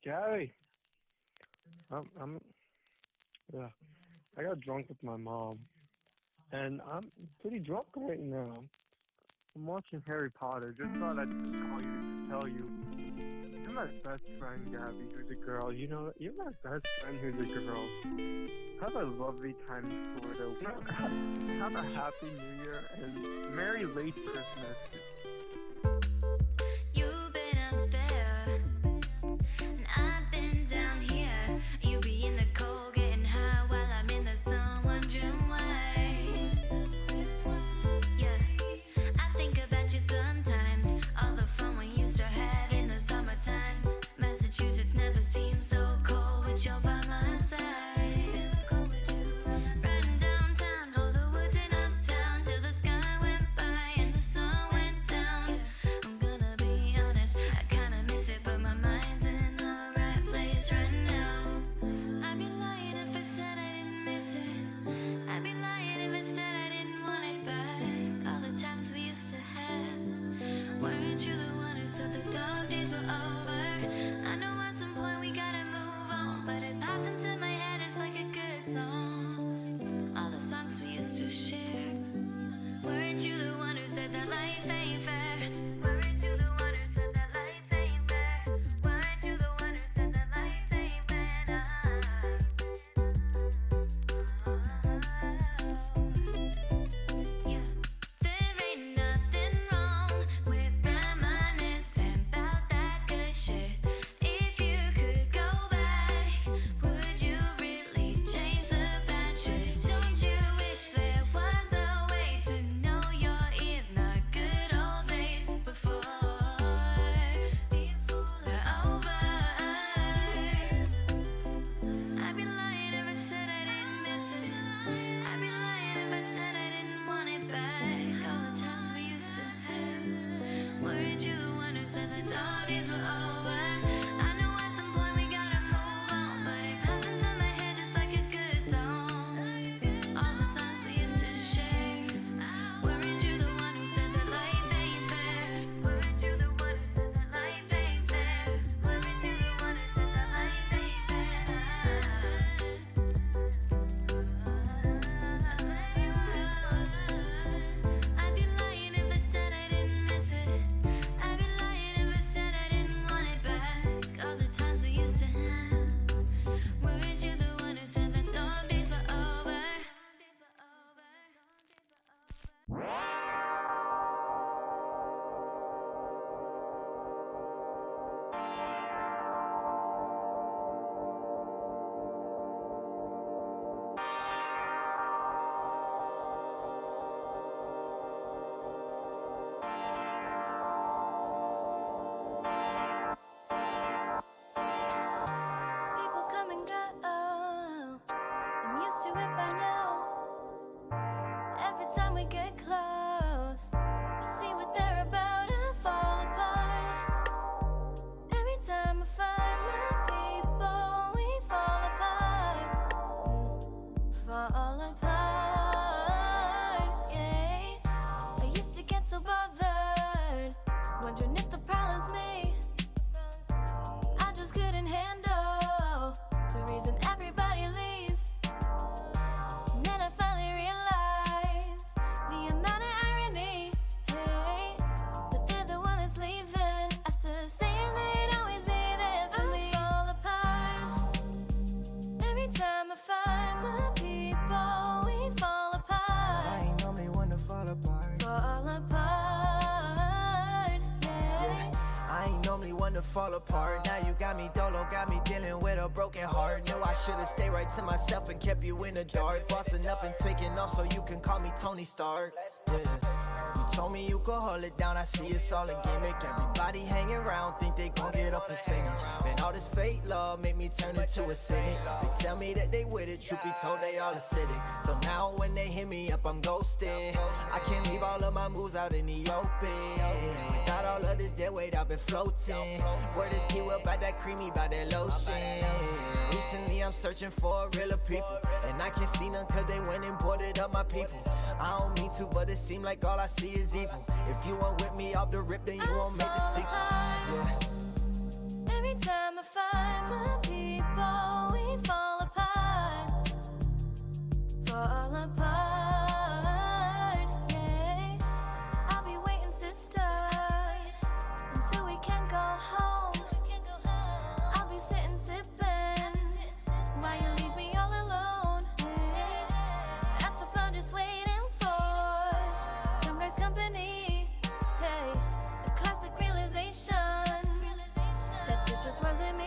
Gary, I'm yeah. I got drunk with my mom, and I'm pretty drunk right now. I'm watching Harry Potter. Just thought I'd call you to tell you, you're my best friend, Gabby, who's a girl. You know, you're my best friend who's a girl. Have a lovely time in Florida. Have a happy New Year and Merry late Christmas. You've been up there, and I've been down here. You be in the cold, getting high, while I'm in the sun, wondering why. Yeah, I think about you sometimes. All the fun we used to have in the summertime. Massachusetts never seemed so cold with you by my side. Riding downtown, all the woods in uptown, till the sky went by and the sun went down. I'm gonna be honest, I kinda miss it, but my mind's in the right place right now. I'd be lying if I said I didn't miss it. I'd be lying if I said I didn't want it back. All the times we used to have. Weren't you the one who said the dog days were over? I know at some point we gotta move on, but it pops into my head, it's like a good song. All the songs we used to share. Weren't you the one who said that life ain't fair? Weren't you the one who said that life ain't fair? Weren't you the one who said that life ain't fair? Yeah. There ain't nothing wrong with reminiscing about that good shit. If you could go back, would you really change the bad shit? Don't you wish there was a way to know you're in the good old days before they're over? I'd be lying if I said I didn't miss it. I'd be lying if I said I didn't want it back. All the times we used to have. Weren't you the one who said the dog days were over? I know at some point we gotta move on, but it pops into my head just like a good song. All the songs we used to share. Weren't you the one who said that life ain't fair? Weren't you the one who said that life ain't fair? Weren't you the one who said that life ain't fair? I'd be lying if I said I didn't miss it. I'd be lying if I said I didn't want it back. All the times we used to have. Weren't you the one who said the dog days were over? People come and go. I'm used to it by now. Every time we get close, I see what they're about and fall apart. Every time I find my people, we fall apart. Fall apart, yeah. I used to get so bothered, wondering if the problem's me. I just couldn't handle the reason everybody leaves. And then I finally realized the amount of irony, hey, that they're the one that's leaving after saying they'd always be there for me. I fall apart every time I find my people. We fall apart. I ain't normally one to fall apart. Fall apart, yeah. I ain't normally one to fall apart. Now you got me dolo, got me dealing with a broken heart. Knew I should've stayed right to myself and kept you in the dark. Bossing up and taking off so you can call me Tony Stark. Yeah. You told me you could hold it down, I see it's all a gimmick. Everybody hanging around, think they gon' get up and sing it. Man, all this fake love make me turn into a cynic. They tell me that they with it, truth be told they all acidic. So now when they hit me up, I'm ghosted. I can't leave all of my moves out in the open. Without all of this dead weight, I've been floating. Word is P up by that creamy, by that lotion. Recently I'm searching for realer people, and I can't see none cause they went and boarded up my people. I don't mean to, but it seem like all I see is evil. If you weren't with me off the rip, then you won't make the sequel. Yeah. Every time I find my people, we fall apart. Fall apart, yeah. I'll be waiting, sister, until we can go home. I'll be sitting, sipping, while you leave me all alone, yeah. At the bar just waiting for some guy's company, hey. A classic realization that this just wasn't me.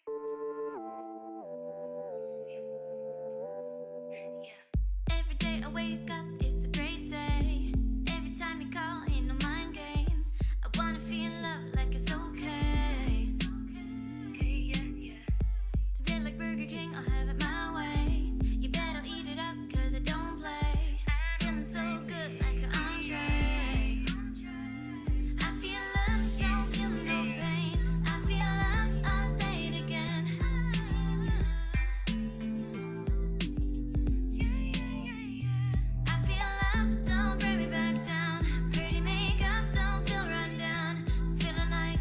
Every day I wake up, it's a great day. Every time you call, ain't no mind games. I wanna feel love like it's okay. Today like Burger King, I'll have it my way. You better eat it up, cause I don't play. Feeling so good like an entree. I feel love, don't feel no pain. I feel love, I'll say it again. I feel love, don't bring me back down. Pretty makeup, don't feel run down. Feeling like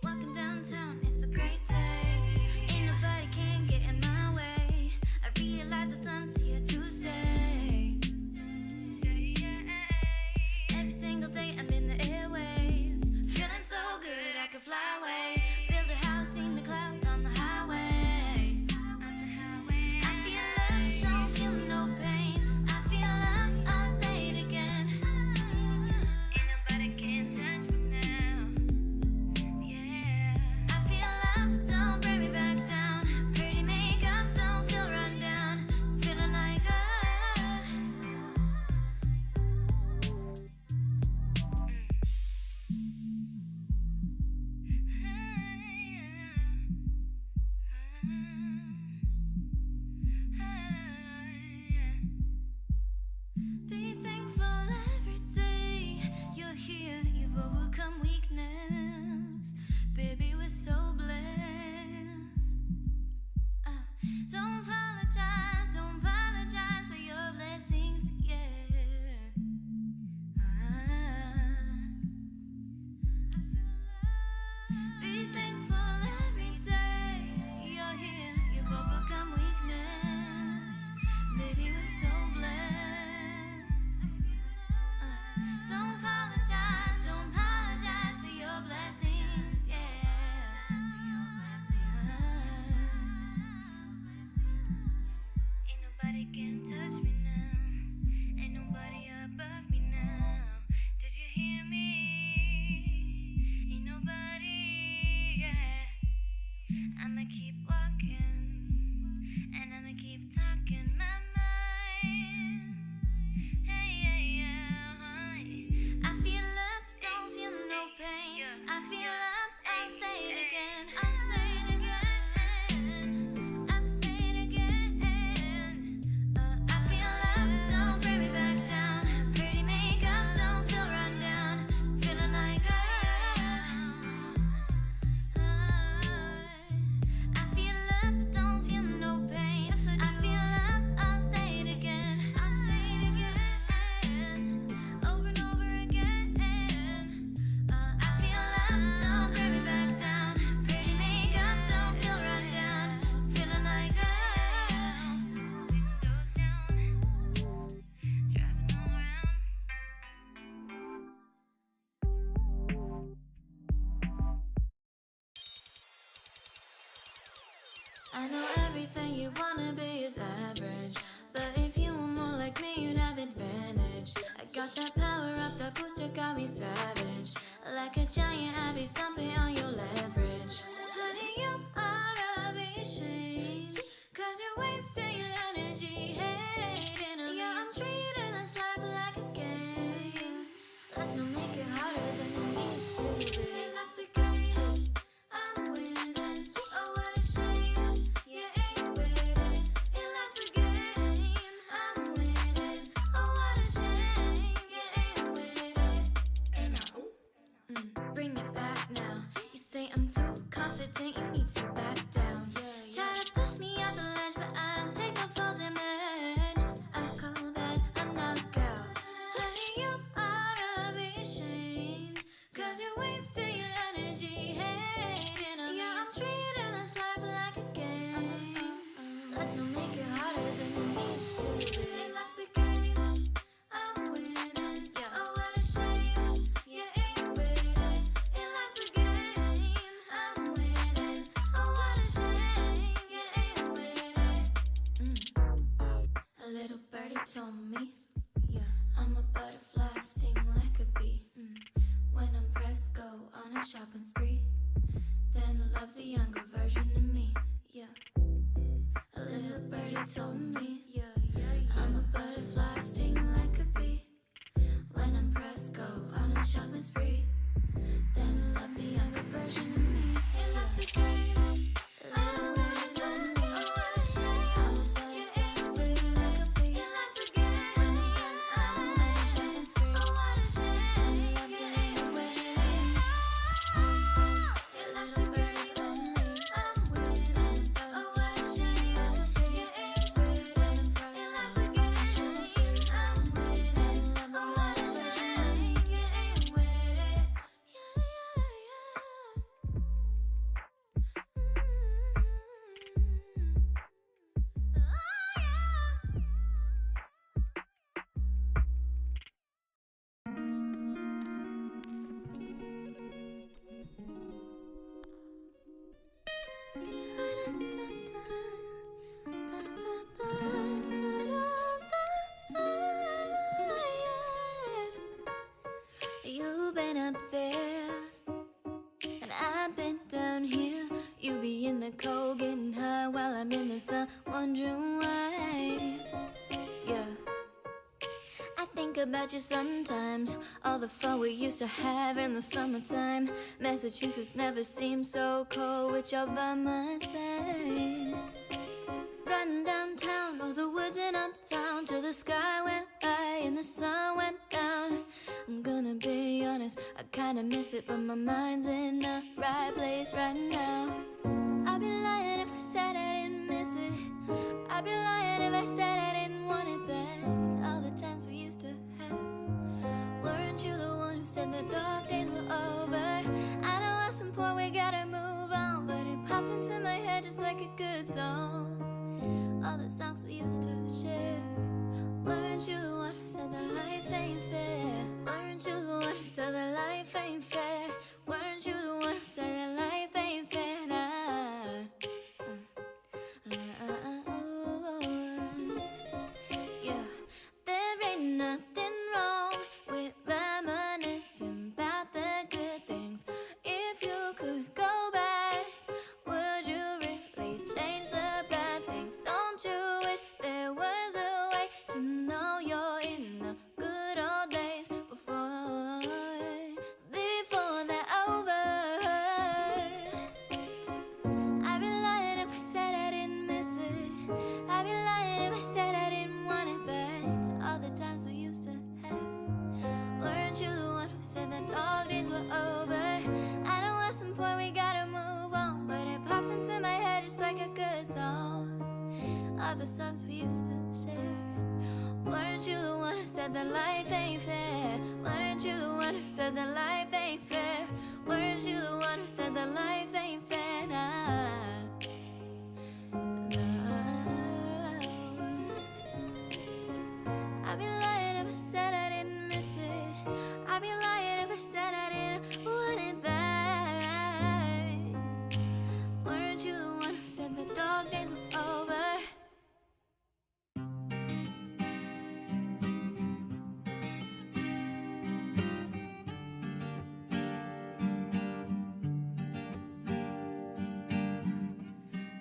walking downtown, it's a great day. Ain't nobody can get in my way. I realize the sun's here to stay. Every single day I'm in the airways. Feeling so good I could fly away. Build a house in the clouds on the highway. I feel love, don't feel no pain. I feel love, I'll say it again. Ain't nobody can touch me now. I feel love, don't bring me back down. Pretty makeup, don't feel run down. Feeling like be thankful every day. You're here, you've overcome weakness. Baby, we're so blessed. Don't apologize for your blessings, yeah. Be thankful every day. You're here, you've overcome weakness. Baby, we're so blessed. Don't apologize for your blessings, yeah. Ain't nobody can touch me now. Ain't nobody above me now. Did you hear me? Ain't nobody, yeah. I'ma keep walking, and I'ma keep talking my mind. Hey, yeah. I feel love, don't feel no pain. I feel love, I'll say it again. I'll say it again. I'll say it again. I feel love, don't bring me back down. Pretty makeup, don't feel run down. Feeling like I feel love, don't feel no pain. I feel love, I'll say it again. I'll say it again, over and over again. I feel love, don't bring me back down. Pretty makeup, don't feel run down. Feeling like windows down, driving all around. I know everything you wanna be is average, but if you were more like me, you'd have advantage. I got that power up, that booster got me savage. Like a giant, I be stomping on your leverage. Honey, you ought to be ashamed, cause you're wasting your energy hating on me. Yeah, I'm treating this life like a game. Let's not make it harder than it needs to be. Life's a game, I'm winning. Oh, what a shame, you ain't with it. Life's a game, I'm winning. Oh, what a shame, you ain't with it. Bring it back now. You say I'm too told me, yeah, I'm a butterfly, sting like a bee. When I'm pressed, go on a shopping spree. Then love the younger version of me, yeah. A little birdie told me, yeah, I'm a butterfly, sting like a bee. When I'm pressed, go on a shopping spree. Then love the younger version of me. It loves to game. Little words on me. I'm a butterfly, sting like a bee. It loves to game. When I'm pressed, go on a shopping spree. Then love the younger version of me. It loves to birdies on me. I'm waiting on a butterfly, sting like a bee. It loves to game. I'm waiting on a butterfly, sting like a bee. You've been up there, and I've been down here. You be in the cold getting high while I'm in the sun, wondering why. Yeah, I think about you sometimes. All the fun we used to have in the summertime. Massachusetts never seemed so cold with you by my side. Riding downtown, all the woods in uptown, till the sky went by and the sun went down. I'm gonna be honest, I kinda miss it, but my mind's in the right place right now. I'd be lying if I said I didn't miss it. I'd be lying if I said I didn't want it back. All the times we used to have. Weren't you the one who said the dark days were over? I know at some point we gotta move on, but it pops into my head just like a good song. All the songs we used to share. Weren't you the one who said that life ain't fair? Weren't you the one who said that life ain't fair? Weren't you the one who said that life ain't fair? Yeah, there ain't nothing wrong with reminiscing about the good things. If you could go back, would you really change the bad things? Don't you wish there was a way to know you're in the good old days before they're over? I'd be lying if I said I didn't miss it. I'd be lying if I said I didn't want it back. All the times we used to have. Weren't you the one who said that dog days were over? I know at some point we gotta move on, but it pops into my head just like a good song. All the songs we used to share. Weren't you the one who said that life ain't fair? Weren't you the one who said that life ain't fair? Weren't you the one who said that life ain't fair? I'd be lying if I said I didn't miss it. I'd be lying if I said I didn't want it back. Weren't you the one who said the dog days were over?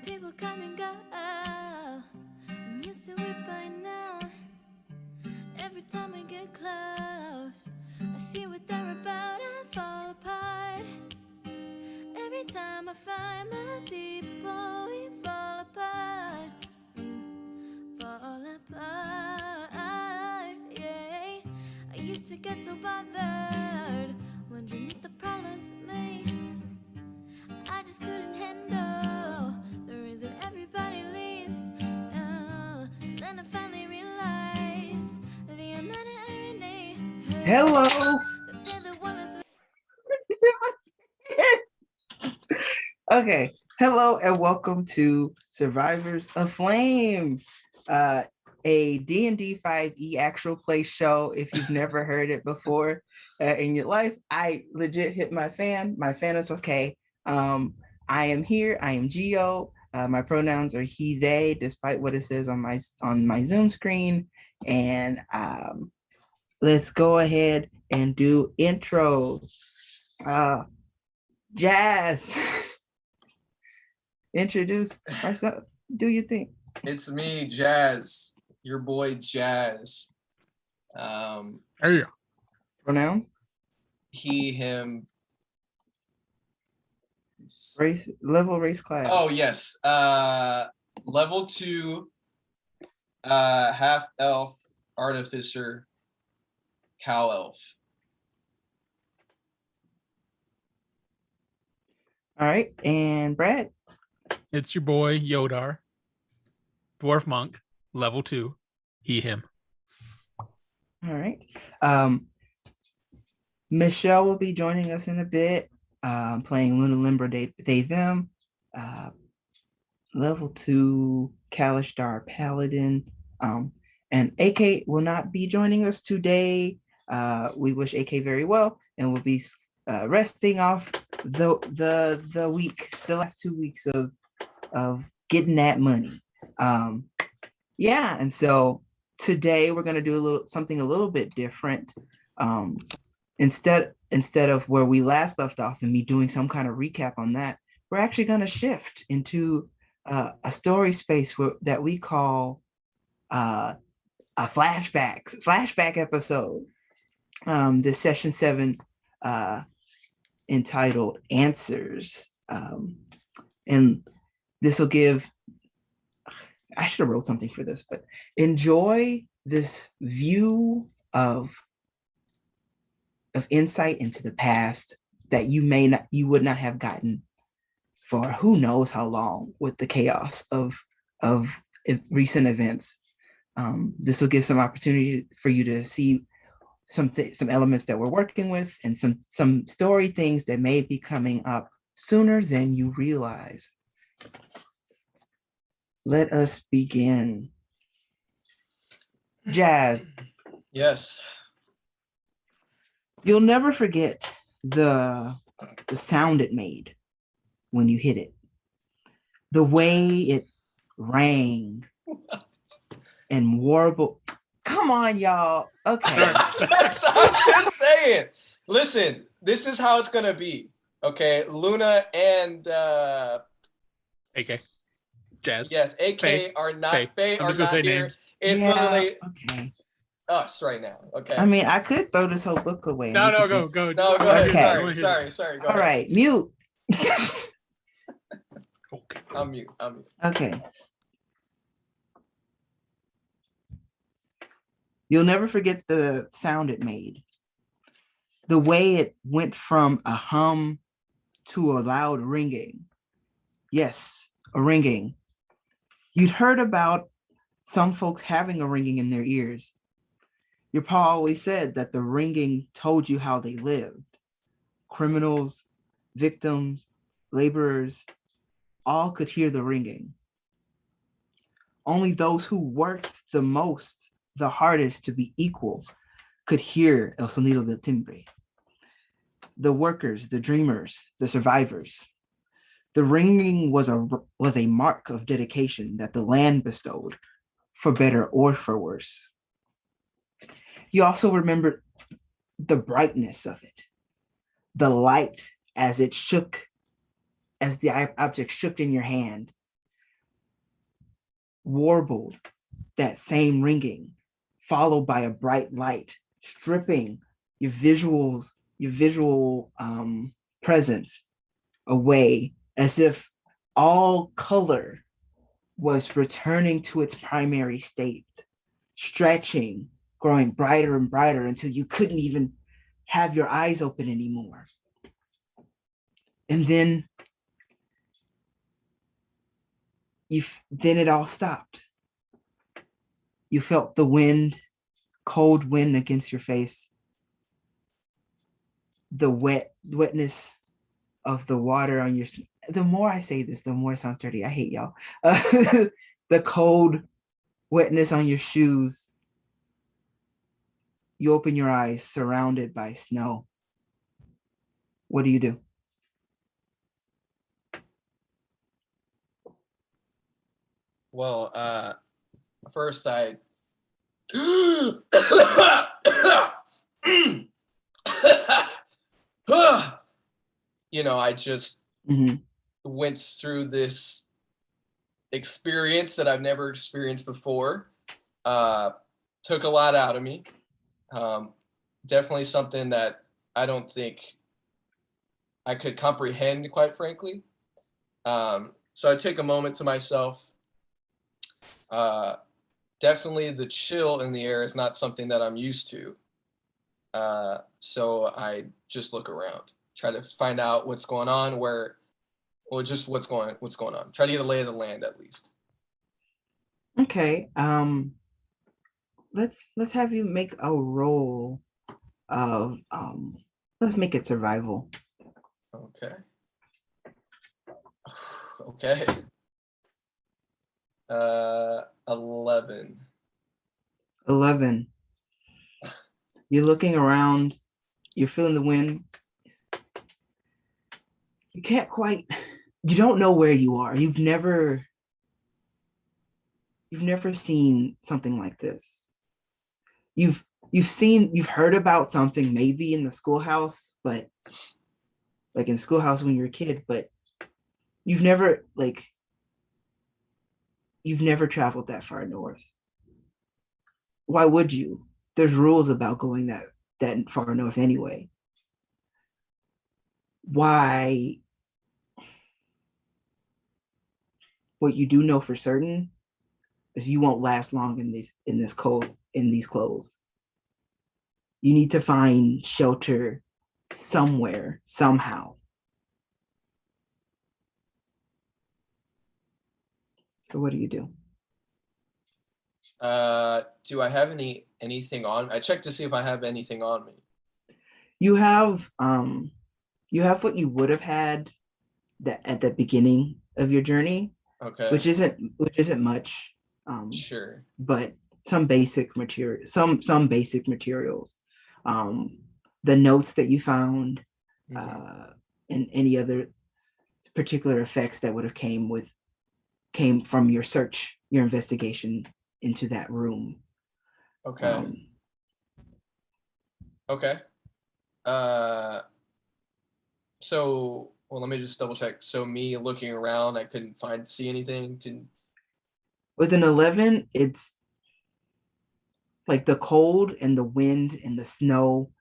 People come and go, I'm used to it by now. Every time we get close, I see what they're about and fall apart. Every time I find my people, we fall apart. Fall apart, yeah. I used to get so bothered, wondering if the problem's with me. I just couldn't handle the reason everybody leaves. And then I finally realized the amount of irony. Hello. That they're the one that's Okay. Hello and welcome to Survivors of Flame, a D&D 5e actual play show. If you've never heard it before in your life, I legit hit my fan. My fan is okay. I am here. I am Geo. My pronouns are he, they, despite what it says on my Zoom screen. And let's go ahead and do intros. Jazz, introduce ourselves. Do you think? It's me, Jazz, your boy Jazz. Hey. Pronouns? He, him. Race, level, race, class. Oh yes. Level 2, half elf, artificer, cow elf. All right, and Brad. It's your boy Yodar, dwarf monk, level 2, he, him. All right. Michelle will be joining us in a bit, playing Luna Limber, they, them. Level 2, Kalishtar Paladin. And AK will not be joining us today. We wish AK very well, and we'll be resting off the last 2 weeks of getting that money. Yeah, and so today we're gonna do something a little bit different. Instead of where we last left off and me doing some kind of recap on that, we're actually gonna shift into a story space that we call a flashback episode. This session 7 entitled Answers. And this will give, I should have wrote something for this, but enjoy this view of insight into the past that you would not have gotten for who knows how long with the chaos of recent events. This will give some opportunity for you to see some elements that we're working with, and some story things that may be coming up sooner than you realize. Let us begin. Jazz. Yes. You'll never forget the sound it made when you hit it. The way it rang and warbled. Come on, y'all. Okay. I'm just saying. Listen, this is how it's gonna be. Okay, Luna and AK. Jazz. yes, AK Faye. are not Faye. Faye I'm are just gonna not say here. names. It's Yeah, literally okay. us right now. Okay. I mean, I could throw this whole book away. No, and we no, could go, just- go. No, go Okay. ahead. Sorry. Go All ahead. right, mute. Okay. I'm mute. Okay. You'll never forget the sound it made. The way it went from a hum to a loud ringing. Yes, a ringing. You'd heard about some folks having a ringing in their ears. Your pa always said that the ringing told you how they lived. Criminals, victims, laborers, all could hear the ringing. Only those who worked the most, the hardest to be equal, could hear El Sonido del Timbre. The workers, the dreamers, the survivors. The ringing was a mark of dedication that the land bestowed, for better or for worse. You also remembered the brightness of it, the light as it shook, as the object shook in your hand, warbled that same ringing, followed by a bright light, stripping your visual presence away, as if all color was returning to its primary state, stretching, growing brighter and brighter until you couldn't even have your eyes open anymore. And then it all stopped. You felt the wind, cold wind against your face, the wetness of the water on your. The more I say this, the more it sounds dirty. I hate y'all. The cold wetness on your shoes. You open your eyes, surrounded by snow. What do you do? Well, first I I just Mhm. went through this experience that I've never experienced before. Took a lot out of me. Definitely something that I don't think I could comprehend, quite frankly. So I take a moment to myself. Definitely the chill in the air is not something that I'm used to. So I just look around, try to find out what's going on, just what's going on. Try to get a lay of the land at least. Okay. Let's have you make a roll of let's make it survival. Okay. Okay. 11. 11. You're looking around, you're feeling the wind. You don't know where you are. You've never seen something like this. You've heard about something maybe in the schoolhouse, but like in schoolhouse when you're a kid, but you've never traveled that far north. Why would you? There's rules about going that far north anyway. Why? What you do know for certain is you won't last long in these clothes. You need to find shelter somewhere, somehow. So what do you do? Do I have anything on? I checked to see if I have anything on me. You have what you would have had at the beginning of your journey, Okay. which isn't much. Sure. But some basic material, some basic materials. The notes that you found, and any other particular effects that would have came from your search, your investigation into that room. Okay. Okay. So, well, let me just double check. So me looking around, I couldn't see anything. With an 11, it's like the cold and the wind and the snow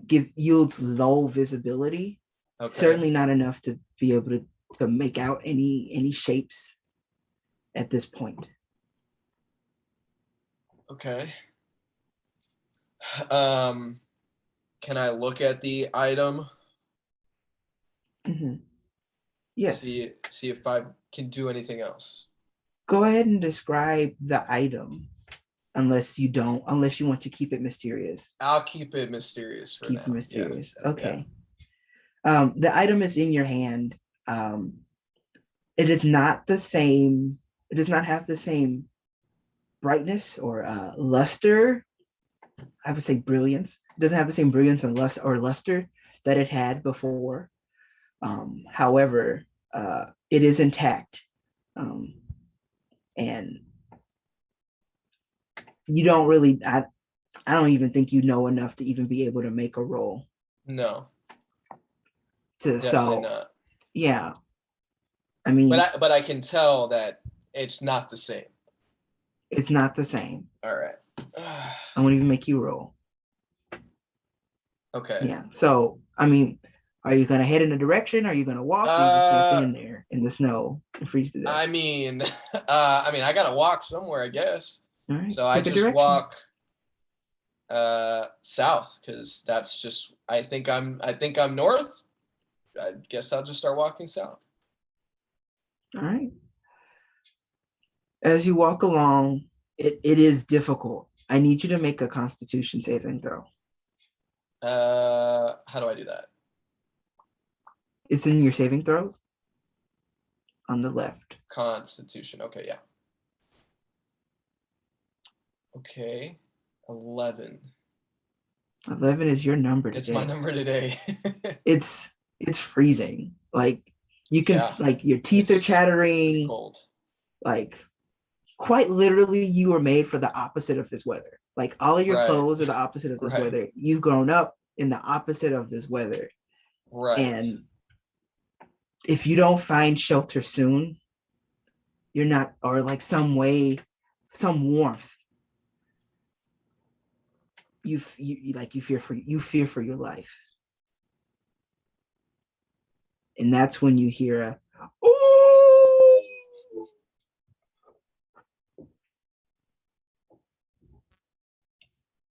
yields low visibility. Okay. Certainly not enough to be able to make out any shapes at this point. Okay. Can I look at the item? Mm-hmm. Yes. See if I can do anything else. Go ahead and describe the item, unless you want to keep it mysterious. I'll keep it mysterious for now. Keep it mysterious. Yeah. Okay. Yeah. The item is in your hand. It is not the same. It does not have the same brightness or luster. I would say brilliance. It doesn't have the same brilliance and luster that it had before. However, it is intact. And you don't really, I don't even think you know enough to even be able to make a roll. No. Definitely not. Yeah. I mean, but I can tell that it's not the same. It's not the same. All right. I won't even make you roll. Okay. Yeah. So, I mean, are you going to head in a direction? Are you going to walk? Or are you just going to stand there in the snow and freeze to death? I mean, I got to walk somewhere, I guess. All right. So I just walk south, because that's just, I think I'm north. I guess I'll just start walking south. All right. As you walk along, it is difficult. I need you to make a Constitution saving throw. How do I do that? It's in your saving throws on the left. Constitution. Okay, yeah. Okay, 11. 11 is your number today. It's my number today. It's freezing. Like you can, like your teeth are chattering. Cold. like quite literally you were made for the opposite of this weather. Like all of your Right. clothes are the opposite of this Right. weather. You've grown up in the opposite of this weather. Right. And if you don't find shelter soon, you're not, or like some way, some warmth, you fear for your life. And that's when you hear a ooh.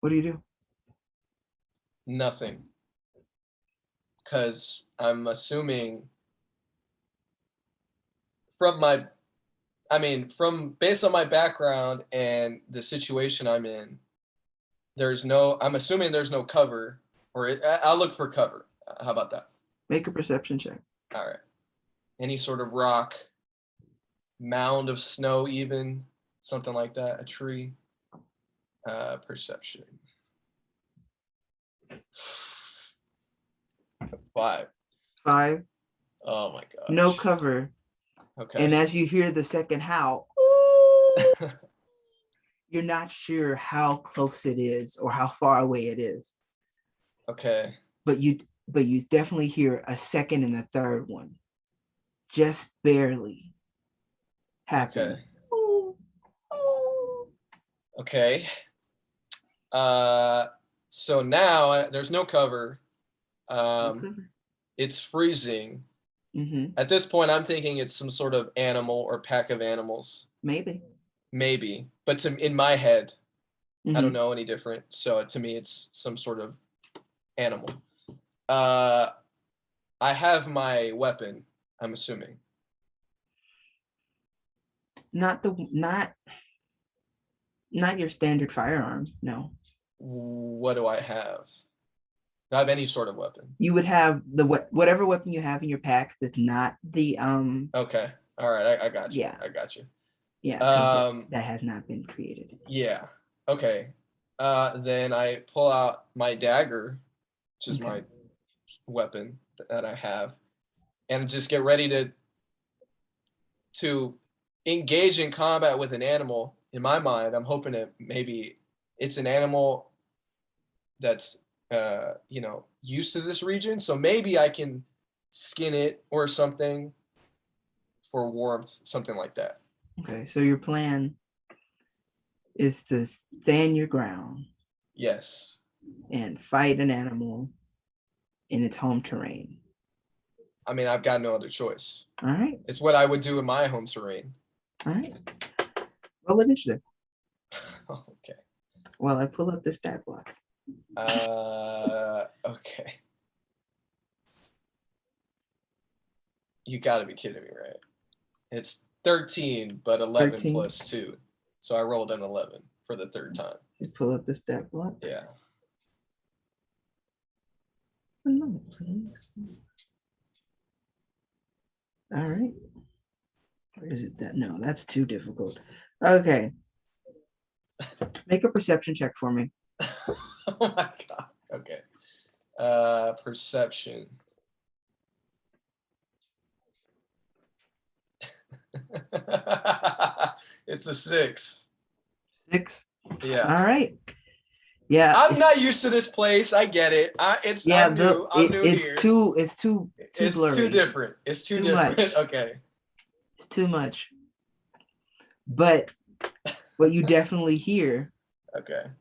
What do you do? Nothing. Because I'm assuming from based on my background and the situation I'm in, I'm assuming there's no cover, or I'll look for cover. How about that? Make a perception check. All right. Any sort of rock, mound of snow, even something like that, a tree. Perception. 5. 5. Oh my gosh. No cover. Okay. And as you hear the second howl, you're not sure how close it is or how far away it is. Okay. But you definitely hear a second and a third one. Just barely happen. Okay. Okay. So now there's no cover. It's freezing. Mm-hmm. At this point, I'm thinking it's some sort of animal or pack of animals. Maybe. But in my head, Mm-hmm. I don't know any different. So to me, it's some sort of animal. I have my weapon, I'm assuming. Not your standard firearm. No. What do I have? Do I have any sort of weapon? You would have whatever weapon you have in your pack that's not the Okay. All right. I got you. Yeah. I got you. Yeah. That has not been created. Yeah. Okay. Then I pull out my dagger, which is my weapon that I have, and just get ready to engage in combat with an animal. In my mind, I'm hoping that maybe it's an animal that's used to this region, so maybe I can skin it or something for warmth, something like that. Okay, so your plan is to stand your ground. Yes. And fight an animal in its home terrain. I mean, I've got no other choice. All right. It's what I would do in my home terrain. All right. Roll initiative. Okay. Well, I pull up the stat block. Okay. You got to be kidding me, right? It's 13, but 11 13. plus 2. So I rolled an 11 for the third time. You pull up the stat block. Yeah. 1 moment, please. All right. Or is it that? No, that's too difficult. Okay. Make a perception check for me. Oh my God. Okay. Perception. It's a 6. 6. Yeah. All right. Yeah. I'm not used to this place. I get it. I'm new here. It's too blurry. Too different. It's too different. Much. Okay. It's too much. But what you definitely hear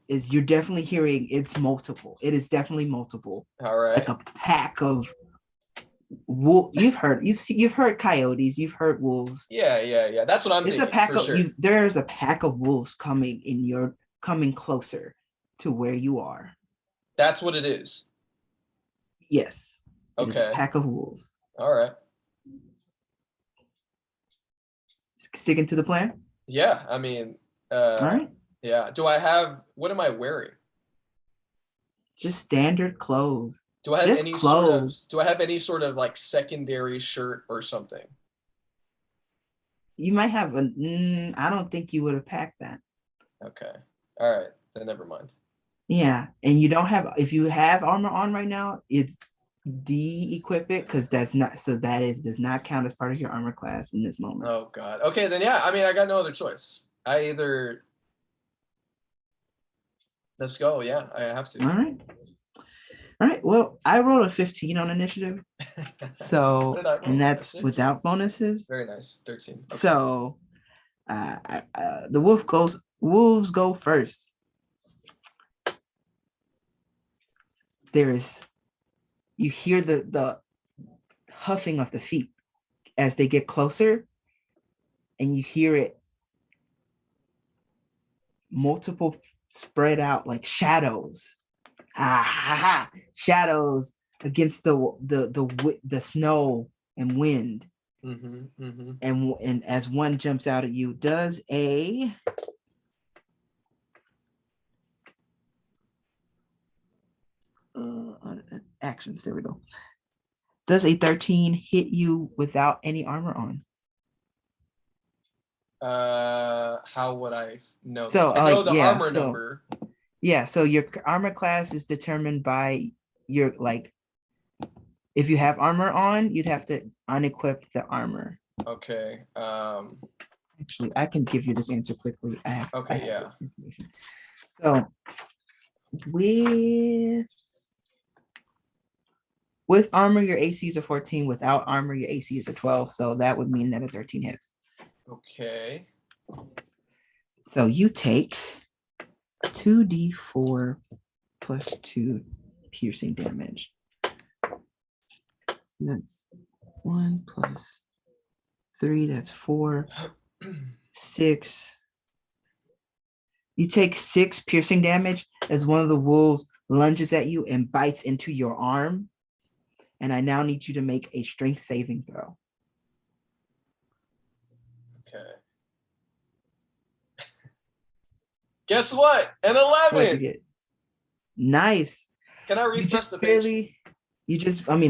is you're definitely hearing it's multiple. It is definitely multiple. All right. Like a pack of you've heard coyotes, you've heard wolves. Yeah. That's what I'm thinking. It's a pack for of sure. There's a pack of wolves coming closer to where you are. That's what it is. Yes. It is Okay. a pack of wolves. All right. Sticking to the plan? Yeah. I mean, all right. Yeah. What am I wearing? Just standard clothes. Do I have clothes? Do I have any sort of like secondary shirt or something? You might have I don't think you would have packed that. Okay. All right. Then never mind. Yeah. And you don't have, if you have armor on right now, it's de-equip it because that's not so that is does not count as part of your armor class in this moment. Oh God. Okay, then yeah. I mean, I got no other choice. I either. Let's go. Yeah, I have All to. right. All right. Well, I rolled a 15 on initiative. What So, did I roll? and A that's 6? without bonuses. Very nice. 13. Okay. So, the wolves go first. You hear the huffing of the feet as they get closer, and you hear it multiple spread out like shadows. Shadows against the snow and wind. And as one jumps out at you, does a actions. There we go. Does a 13 hit you without any armor on? How would I know? So, I know like, the yeah, armor so- number. Yeah, so your armor class is determined by your like. If you have armor on, you'd have to unequip the armor. Okay. Actually, I can give you this answer quickly. Okay, I have yeah. this information. So with armor, your AC is a 14. Without armor, your AC is a 12. So that would mean that a 13 hits. Okay. So you take 2d4 plus 2 piercing damage. So that's 1 plus 3, that's 4, 6. You take 6 piercing damage as one of the wolves lunges at you and bites into your arm. And I now need you to make a strength saving throw. Okay. Guess what? An What'd you 11. get? Nice. Can I You refresh just the page? barely,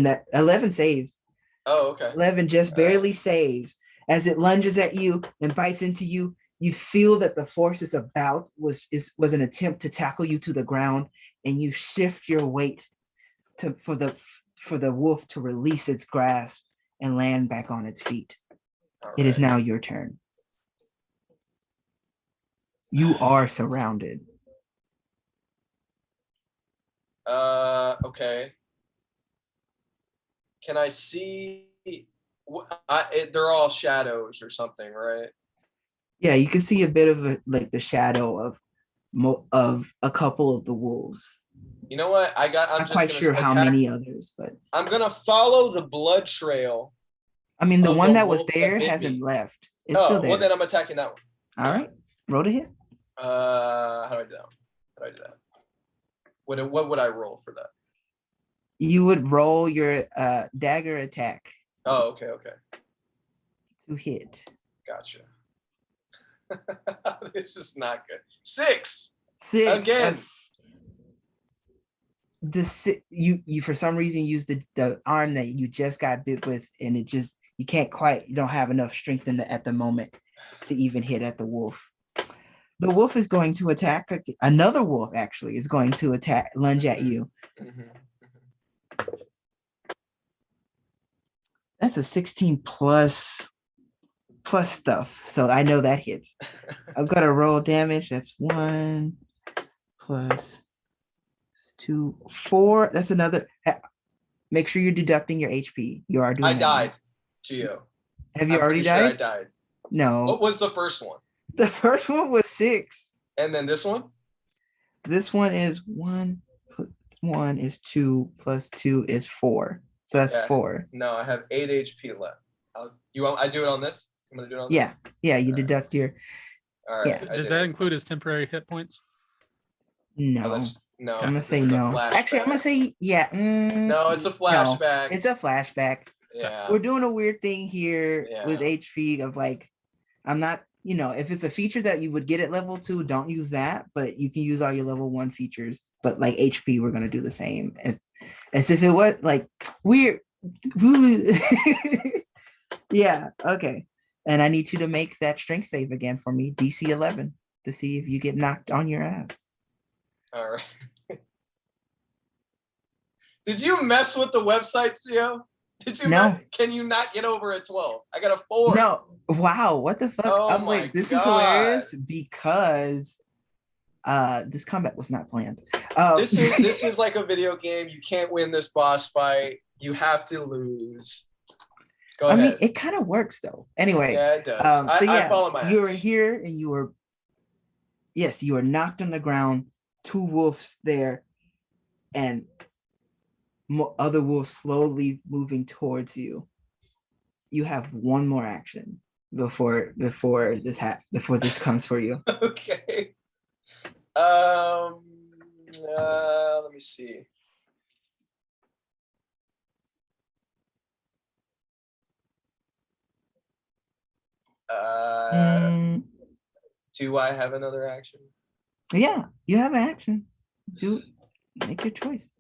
that 11 saves. Oh, okay. 11 just All right. barely saves. As it lunges at you and bites into you, you feel that the force is about was an attempt to tackle you to the ground, and you shift your weight for the wolf to release its grasp and land back on its feet. All It is right. now your turn. You are surrounded. Okay. Can I see? They're all shadows or something, right? Yeah, you can see a bit of the shadow of a couple of the wolves. You know what? I'm Not just quite gonna sure how attack- many others, but I'm gonna follow the blood trail. I mean, the of one the that was wolf that there bit hasn't me. left. It's still there. Well then I'm attacking that one. All right, roll to hit. How do I do that? How do I do that? What would I roll for that? You would roll your dagger attack Oh, okay. to hit. Gotcha. This is not good. 6. 6 Again. You for some reason use the arm that you just got bit with, and it just you don't have enough strength at the moment to even hit at the wolf. The wolf is going to attack another wolf. Actually, is going to lunge at you. That's a 16 plus stuff, so I know that hits. I've got to roll damage. That's 1 plus 2, 4. That's another. Make sure you're deducting your HP. You are doing. I died, Gio. Have you I'm already pretty sure died? I died. No. What was the first one? The first one was 6. And then this one? This one is 1 plus 1 is 2 plus 2 is 4. So that's Okay. 4. No, I have 8 HP left. I do it on this? I'm gonna do it on this? Yeah. Yeah. You deduct your. All right. Yeah. I Does did that it. include his temporary hit points? No. No. I'm gonna this say is a no. Actually, I'm gonna flashback. say yeah. No, it's a no, flashback. it's a flashback. Yeah. We're doing a weird thing here with Yeah. HP of like, I'm not, if it's a feature that you would get at level 2, don't use that, but you can use all your level 1 features. But like HP, we're gonna do the same as if it was like weird. Yeah, okay. And I need you to make that strength save again for me, DC 11, to see if you get knocked on your ass. All right. Did you mess with the website, Gio? Did you? No. Can you not get over a 12? I got a 4. No, wow, what the fuck? Oh I was my like, this is God. hilarious because this combat was not planned. This is like a video game. You can't win this boss fight. You have to lose. Go I ahead. mean, it kind of works though. Anyway, Yeah, it does. so I yeah, follow my you were axe. here and you were knocked on the ground, 2 wolves there, and other wolves slowly moving towards you. You have one more action before this comes for you. Okay. Let me see. Do I have another action? Yeah, you have an action. Do make your choice.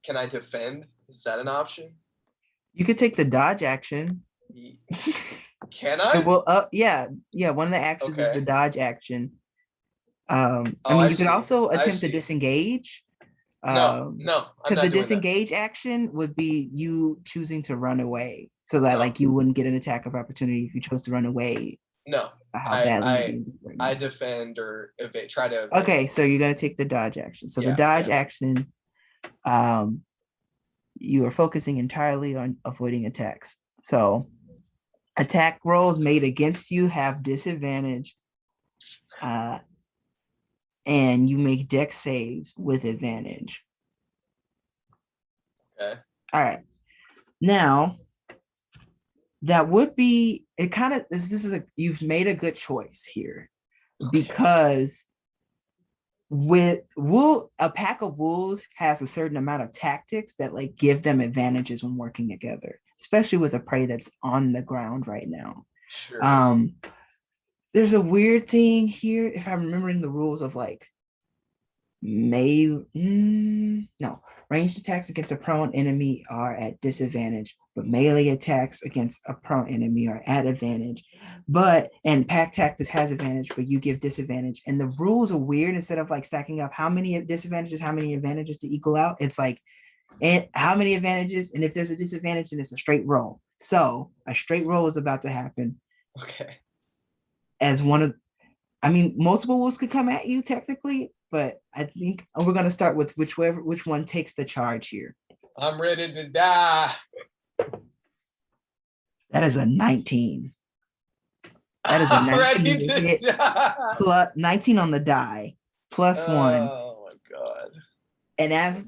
Can I defend? Is that an option? You could take the dodge action. Can I? Well, yeah. One of the actions is Okay. the dodge action. I Oh, mean, I you could see. also I attempt to see. disengage. No, I'm Because not the doing that. disengage action would be you choosing to run away, so that No. like you wouldn't get an attack of opportunity if you chose to run away. No, How I- badly I- you need it right now. I defend or evade. Try to. evade. Okay, so you're gonna take the dodge action. So the Yeah, dodge yeah. action, you are focusing entirely on avoiding attacks. So attack rolls made against you have disadvantage. And you make dex saves with advantage. Okay. All right. Now, that would be it. Kind of this is you've made a good choice here, because with a pack of wolves has a certain amount of tactics that like give them advantages when working together, especially with a prey that's on the ground right now. Sure. There's a weird thing here, if I'm remembering the rules of like ranged attacks against a prone enemy are at disadvantage, but melee attacks against a prone enemy are at advantage. And pack tactics has advantage, but you give disadvantage. And the rules are weird. Instead of like stacking up how many disadvantages, how many advantages to equal out, it's like, and how many advantages, and if there's a disadvantage, then it's a straight roll. So a straight roll is about to happen. Okay. As multiple wolves could come at you technically, but I think we're gonna start with which one takes the charge here. I'm ready to die. That is a 19. That is a I'm 19 ready to to hit, die. plus 19 on the die, plus 1. Oh my God. And as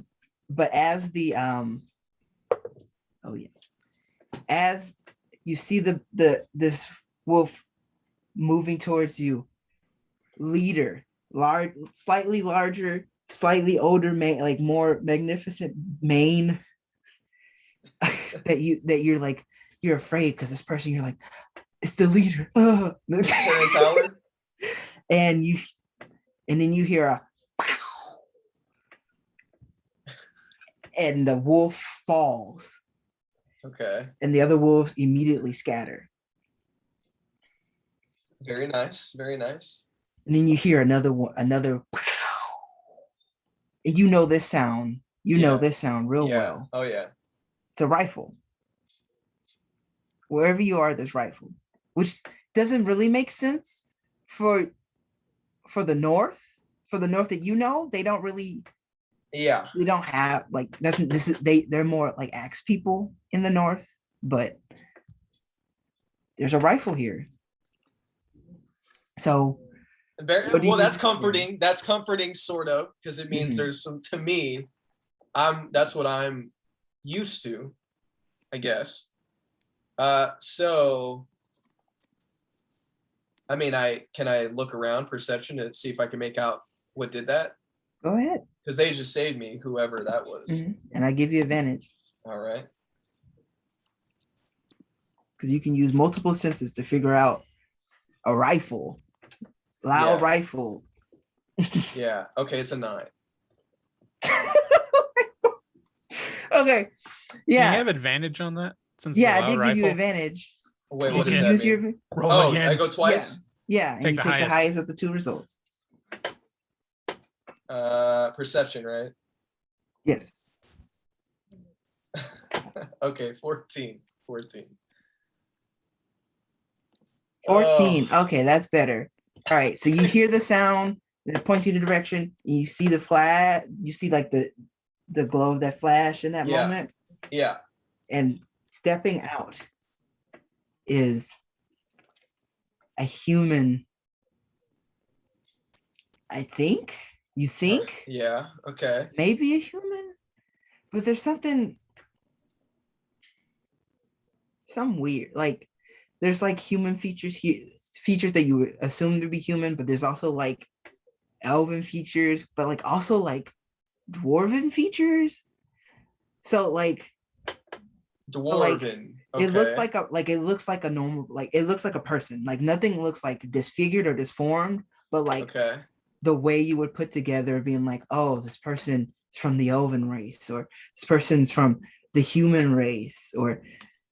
you see this wolf moving towards you, leader, slightly larger, slightly older mane, like more magnificent mane, that you're afraid because this person, you're like, it's the leader. Terrence Howard. and then you hear a and the wolf falls, Okay. and the other wolves immediately scatter. Very nice. Very nice. And then you hear another, and you know this sound. You know Yeah. this sound real Yeah. well. Oh yeah. It's a rifle. Wherever you are, there's rifles, which doesn't really make sense for the north. For the north that you know, they don't have like they're more like axe people in the north, but there's a rifle here. So Very, what do well, you- that's comforting. That's comforting, sort of, because it means Mhm. there's some. To me, that's what I'm used to, I guess. So, I mean, can I look around perception to see if I can make out what did that? go ahead. Because they just saved me, whoever that was. And I give you advantage All right. because you can use multiple senses to figure out a rifle, loud Yeah. rifle. Yeah. Okay, it's a 9. Okay. Do you Yeah. have advantage on that? Since it's Yeah, a I did loud give you rifle? advantage. Wait, Did what Did does you that use mean? your Roll Oh, again. I go twice. yeah, and Take you the take the highest. highest of the 2 results. Perception, right? Yes. Okay, 14. 14. 14. Okay, that's better. All right, so you hear the sound and it points you the direction, and you see the flash, you see like the glow of that flash in that Yeah. moment, Yeah. and stepping out is a human. I think you think Yeah. Okay. maybe a human, but there's something some weird. Like there's like human features here, features that you would assume to be human, but there's also like elven features, but like also like dwarven features. So like Dwarven. it looks Okay. like a normal, like it looks like a person. Like nothing looks like disfigured or disformed, but like Okay. the way you would put together being like, oh, this person is from the elven race, or this person's from the human race, or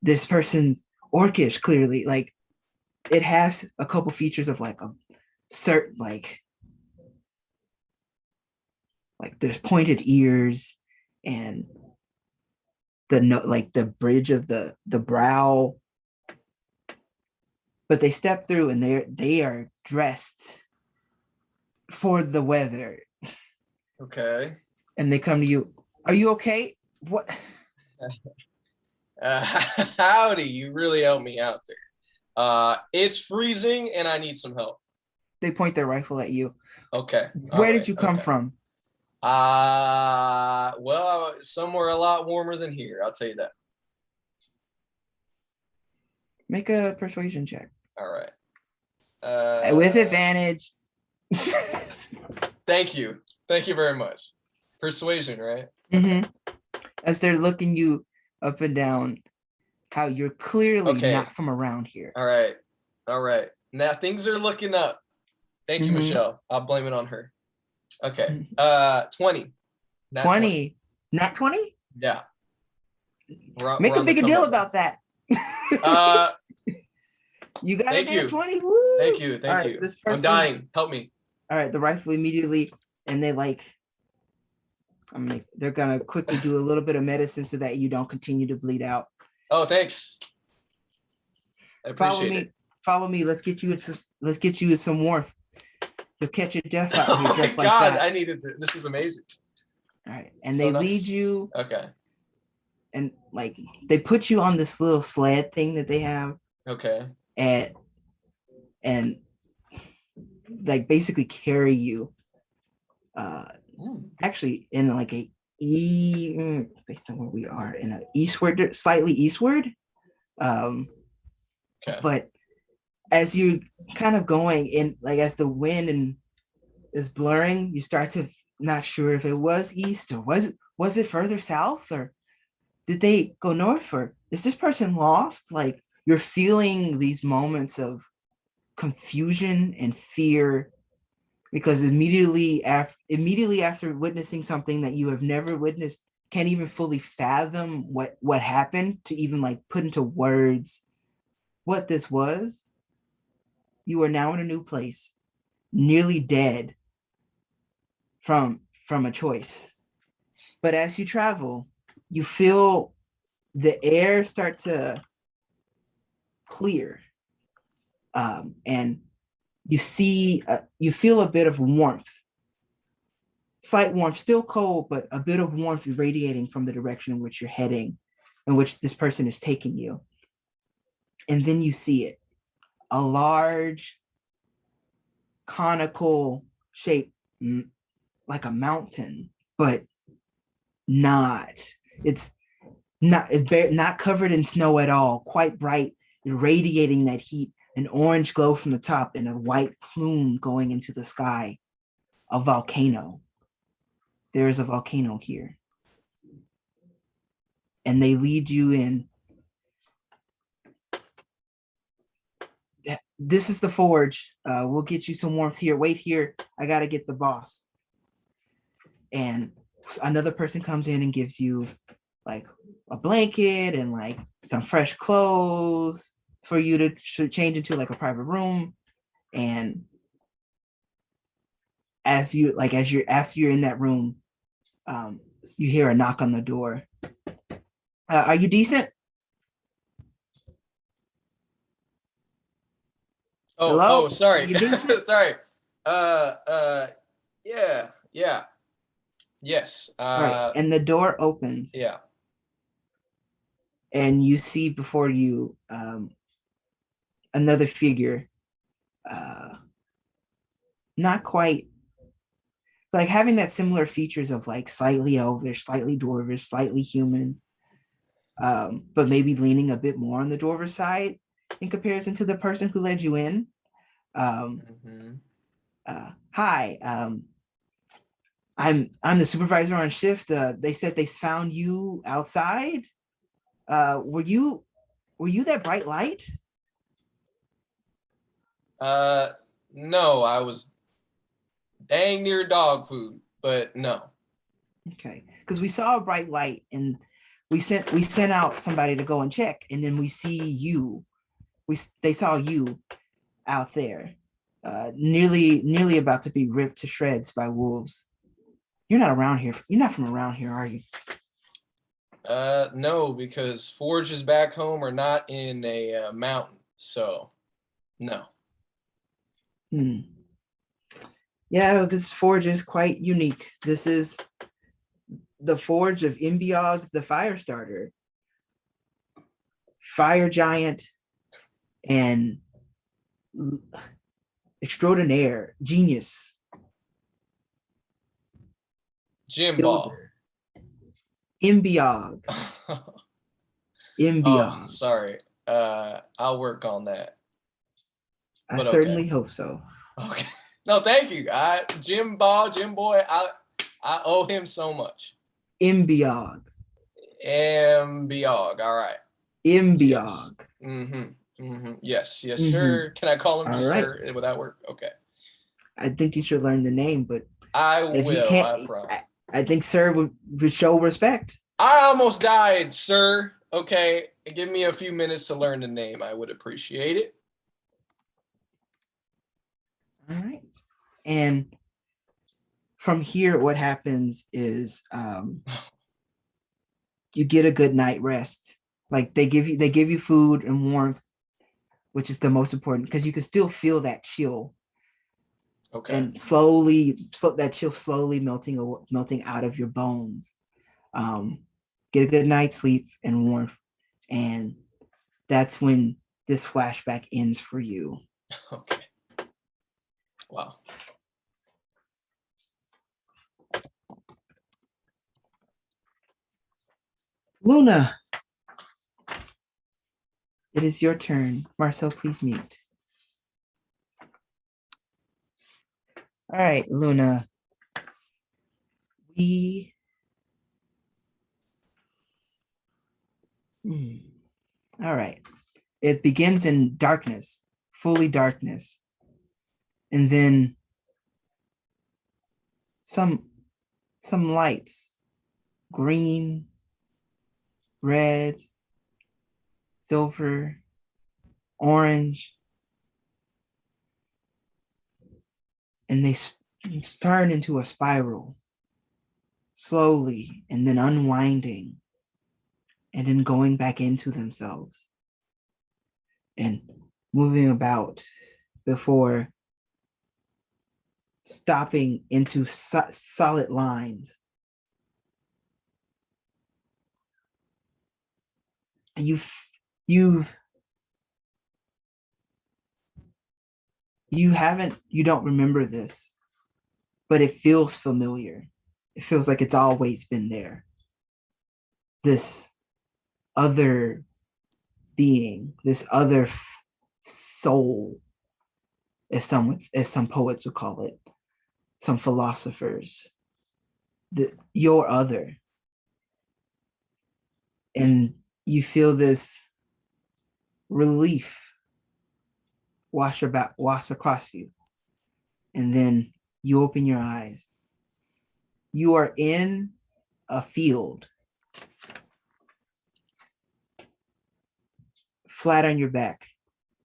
this person's orcish, clearly. Like it has a couple features of like a certain like there's pointed ears and the no like the bridge of the brow, but they step through and they are dressed for the weather, Okay. and they come to you. Are you okay? What? Howdy, you really helped me out there. It's freezing and I need some help. They point their rifle at you. Okay. Where did you come from? Well, somewhere a lot warmer than here. I'll tell you that. Make a persuasion check All right. with advantage. Thank you. Thank you very much. Persuasion, right? Mhm. As they're looking you up and down, how you're clearly Okay. not from around here. All right. All right. Now things are looking up. Thank you, Mhm. Michelle. I'll blame it on her. Okay. 20. That's 20. Not 20? Yeah. Make we're a on the big come deal up. about that. You got Thank a nat you. 20. Woo! Thank you. All Thank right, you. this I'm person- dying. Help me. All right, the rifle immediately, and they like, they're gonna quickly do a little bit of medicine so that you don't continue to bleed out. Oh, thanks. I appreciate it. Follow me. Let's get you some warmth. You'll catch your death out Oh here my just like God, that. I needed this. This is amazing. All right, and So they nice. lead you, Okay. and like they put you on this little sled thing that they have, Okay. and like basically carry you. Actually, in like based on where we are, in a eastward, slightly eastward. Okay. But as you kind of going in, like as the wind is blurring, you start to not sure if it was east or was it further south, or did they go north, or is this person lost? Like you're feeling these moments of confusion and fear, because immediately after witnessing something that you have never witnessed, can't even fully fathom what happened, to even like put into words what this was. You are now in a new place, nearly dead from a choice. But as you travel, you feel the air start to clear, and you feel a bit of warmth, slight warmth, still cold, but a bit of warmth radiating from the direction in which you're heading, in which this person is taking you. And then you see it, a large conical shape, like a mountain, but it's not covered in snow at all, quite bright, radiating that heat, an orange glow from the top and a white plume going into the sky. A volcano. There is a volcano here. And they lead you in. This is the forge. We'll get you some warmth here. Wait here. I got to get the boss. And another person comes in and gives you like a blanket and like some fresh clothes for you to change into like a private room. And after you're in that room, you hear a knock on the door. Are you decent? Oh, Hello? oh, sorry. You decent? Sorry. Yeah, yeah. Yes. All right. And the door opens, Yeah. and you see before you another figure, not quite like having that similar features of like slightly elvish, slightly dwarvish, slightly human, but maybe leaning a bit more on the dwarvish side in comparison to the person who led you in. Mhm. Hi, I'm the supervisor on shift. They said they found you outside. Were you that bright light? No, I was dang near dog food, but no. Okay, because we saw a bright light and we sent out somebody to go and check, and then we see you. They saw you out there, nearly about to be ripped to shreds by wolves. You're not around here. You're not from around here, are you? No, because forges back home are not in a mountain, so no. Hmm. Yeah, this forge is quite unique. This is the forge of Imbiog the Firestarter, fire giant, and extraordinaire genius. Jim Ball. Imbiog. Oh, Imbiog. sorry. I'll work on that. I but certainly okay. hope so. Okay. No, thank you. Jim Boy, I owe him so much. Imbiog. Biog. All right. Imbiog. Yes. Yes, sir. Can I call him All just right. sir? Would that work? Okay. I think you should learn the name, but I if you will. can't, I promise. I think sir would show respect. I almost died, sir. Okay. Give me a few minutes to learn the name. I would appreciate it. All right. And from here, what happens is you get a good night rest. Like they give you food and warmth, which is the most important because you can still feel that chill. Okay. And that chill slowly melting out of your bones. Get a good night's sleep and warmth, and that's when this flashback ends for you. Okay. Wow. Luna, it is your turn. Marcel, please mute. All right, Luna. All right. It begins in darkness, fully darkness. And then some lights, green, red, silver, orange, and they turn into a spiral, slowly, and then unwinding, and then going back into themselves and moving about before stopping into solid lines. You don't remember this, but it feels familiar. It feels like it's always been there. This other being, this other soul, as some poets would call it, some philosophers, your other. And you feel this relief wash across you. And then you open your eyes. You are in a field, flat on your back.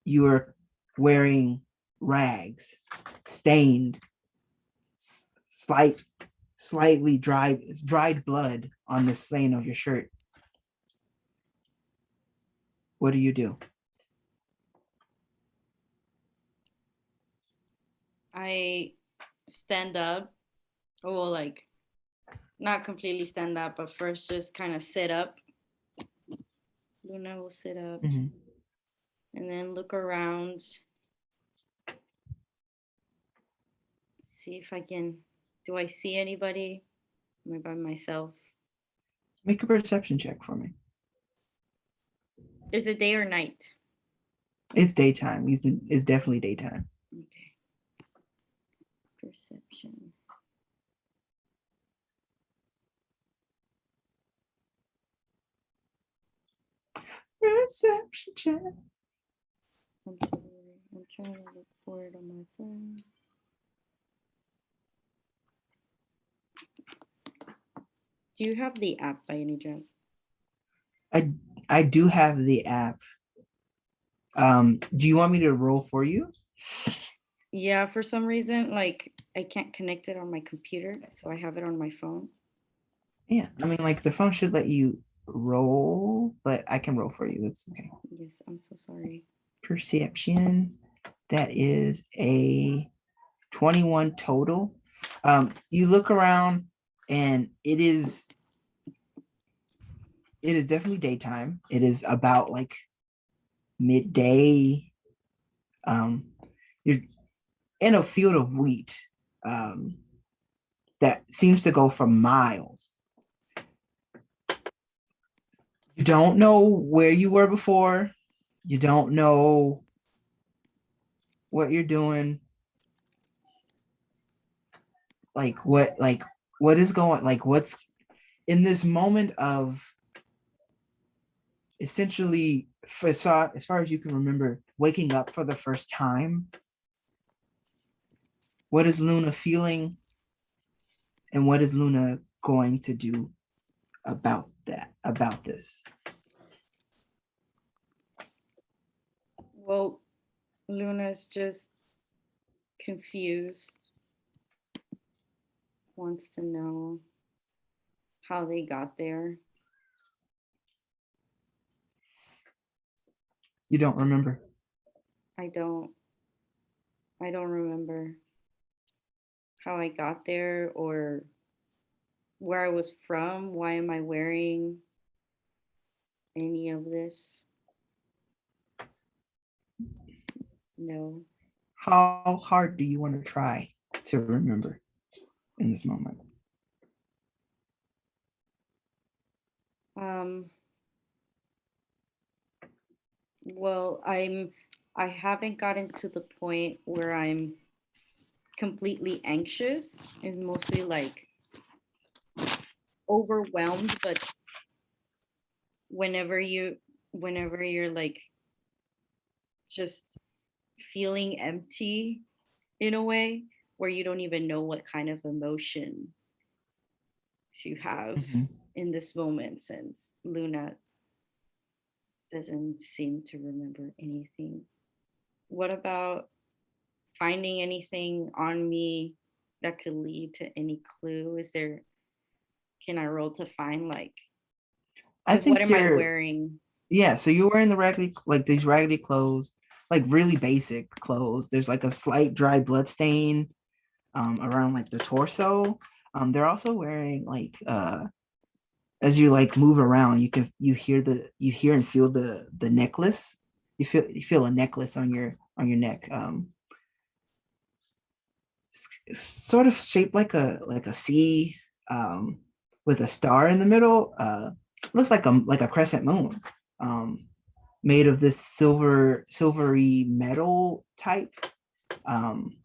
You are wearing rags, stained, slightly dried blood on the stain of your shirt. What do you do? I stand up. Well, like not completely stand up, but first just kind of sit up. Luna will sit up Mhm. and then look around. See if I can. Do I see anybody? Am I by myself? Make a perception check for me. Is it day or night? It's daytime. It's definitely daytime. Okay. Perception. Perception check. I'm trying to look for it on my phone. Do you have the app by any chance? I do have the app. Do you want me to roll for you? Yeah, for some reason, like I can't connect it on my computer, so I have it on my phone. Yeah, I mean, like the phone should let you roll, but I can roll for you. It's okay. Yes, I'm so sorry. Perception. That is a 21 total. You look around and it is definitely daytime. It is about like midday. You're in a field of wheat that seems to go for miles. You don't know where you were before. You don't know what you're doing. What is going, what's in this moment of essentially, as far as you can remember, waking up for the first time. What is Luna feeling? And what is Luna going to do about this? Well, Luna's just confused. Wants to know how they got there. You don't remember. I don't remember how I got there or where I was from. Why am I wearing any of this? No. How hard do you want to try to remember in this moment? Well, I haven't gotten to the point where I'm completely anxious and mostly like overwhelmed, but whenever you're like just feeling empty in a way where you don't even know what kind of emotion to have in this moment, since Luna doesn't seem to remember anything. What about finding anything on me that could lead to any clue? Can I roll to find like, I because what think am I you're, wearing? yeah, so you're wearing these raggedy clothes, like really basic clothes. There's like a slight dry blood stain around like the torso. They're also wearing like as you like move around, you hear and feel the necklace. You feel a necklace on your neck. It's sort of shaped like a C, with a star in the middle. Looks like a crescent moon, made of this silvery metal type, on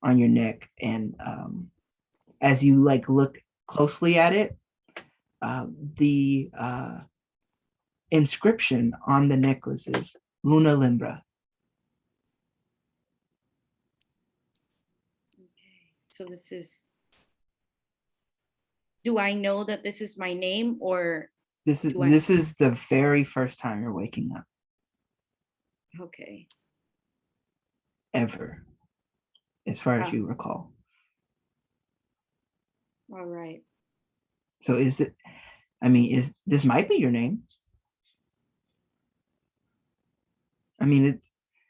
your neck. And as you like look closely at it, the inscription on the necklace is Luna Limbra. Okay, so do I know that this is my name, or This do I? is the very first time you're waking up Okay. ever, as far as you recall. All right. So is it, I mean, is this might be your name. I mean,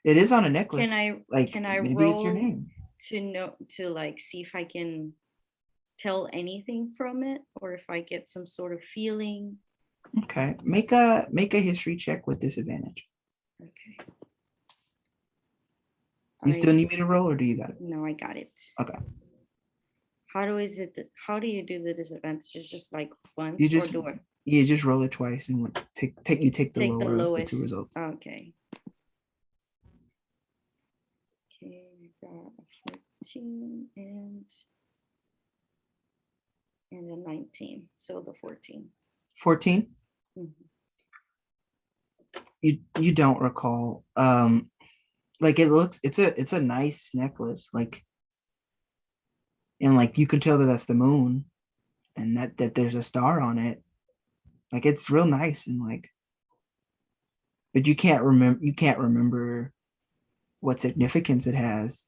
it is on a necklace. Like can I maybe it's your roll name. to like see if I can tell anything from it, or if I get some sort of feeling? Okay. Make a history check with disadvantage. Okay. You still I need me to roll, or do you got it? No, I got it. Okay. How do you do the disadvantages? Just like once, You just or do I you just roll it twice and take the take the lower of the two lowest? results. Okay. Okay, I got a 14 and a 19. So the 14. 14. Mhm. You don't recall. Like it's a nice necklace. Like, and like you can tell that that's the moon, and that there's a star on it. Like it's real nice and like, but you can't remember what significance it has.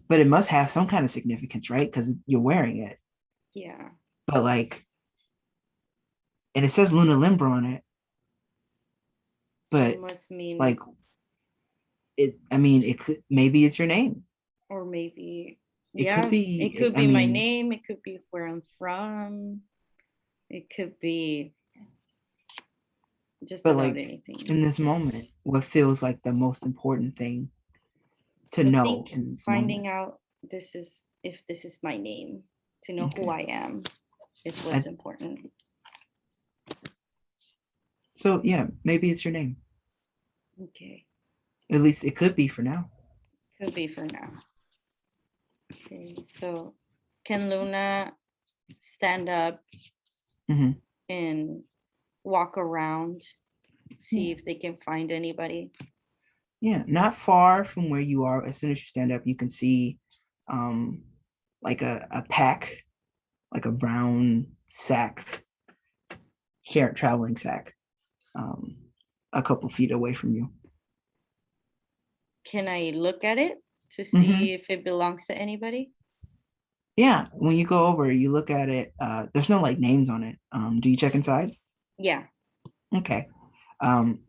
But it must have some kind of significance, right? Because you're wearing it. Yeah. But like, and it says Luna Limbra on it. So But it must mean, like it, I mean, it could, maybe it's your name. or maybe, It yeah, could be. it could I be my mean, name. It could be where I'm from. It could be just but about like anything. in this moment, what feels like the most important thing to I know think in this finding moment. out if this is my name, to know who Okay. I am, is what's important. So yeah, maybe it's your name. Okay, At least it could be for now. could be for now. Okay, so can Luna stand up Mhm. and walk around, see Yeah. if they can find anybody? Yeah, not far from where you are. As soon as you stand up, you can see um like a pack, like a brown sack, carrot traveling sack, um, a couple feet away from you. Can I look at it to Mhm. see if it belongs to anybody? Yeah, when you go over, you look at it. There's no like names on it. Do you check inside? Yeah. Okay. Um,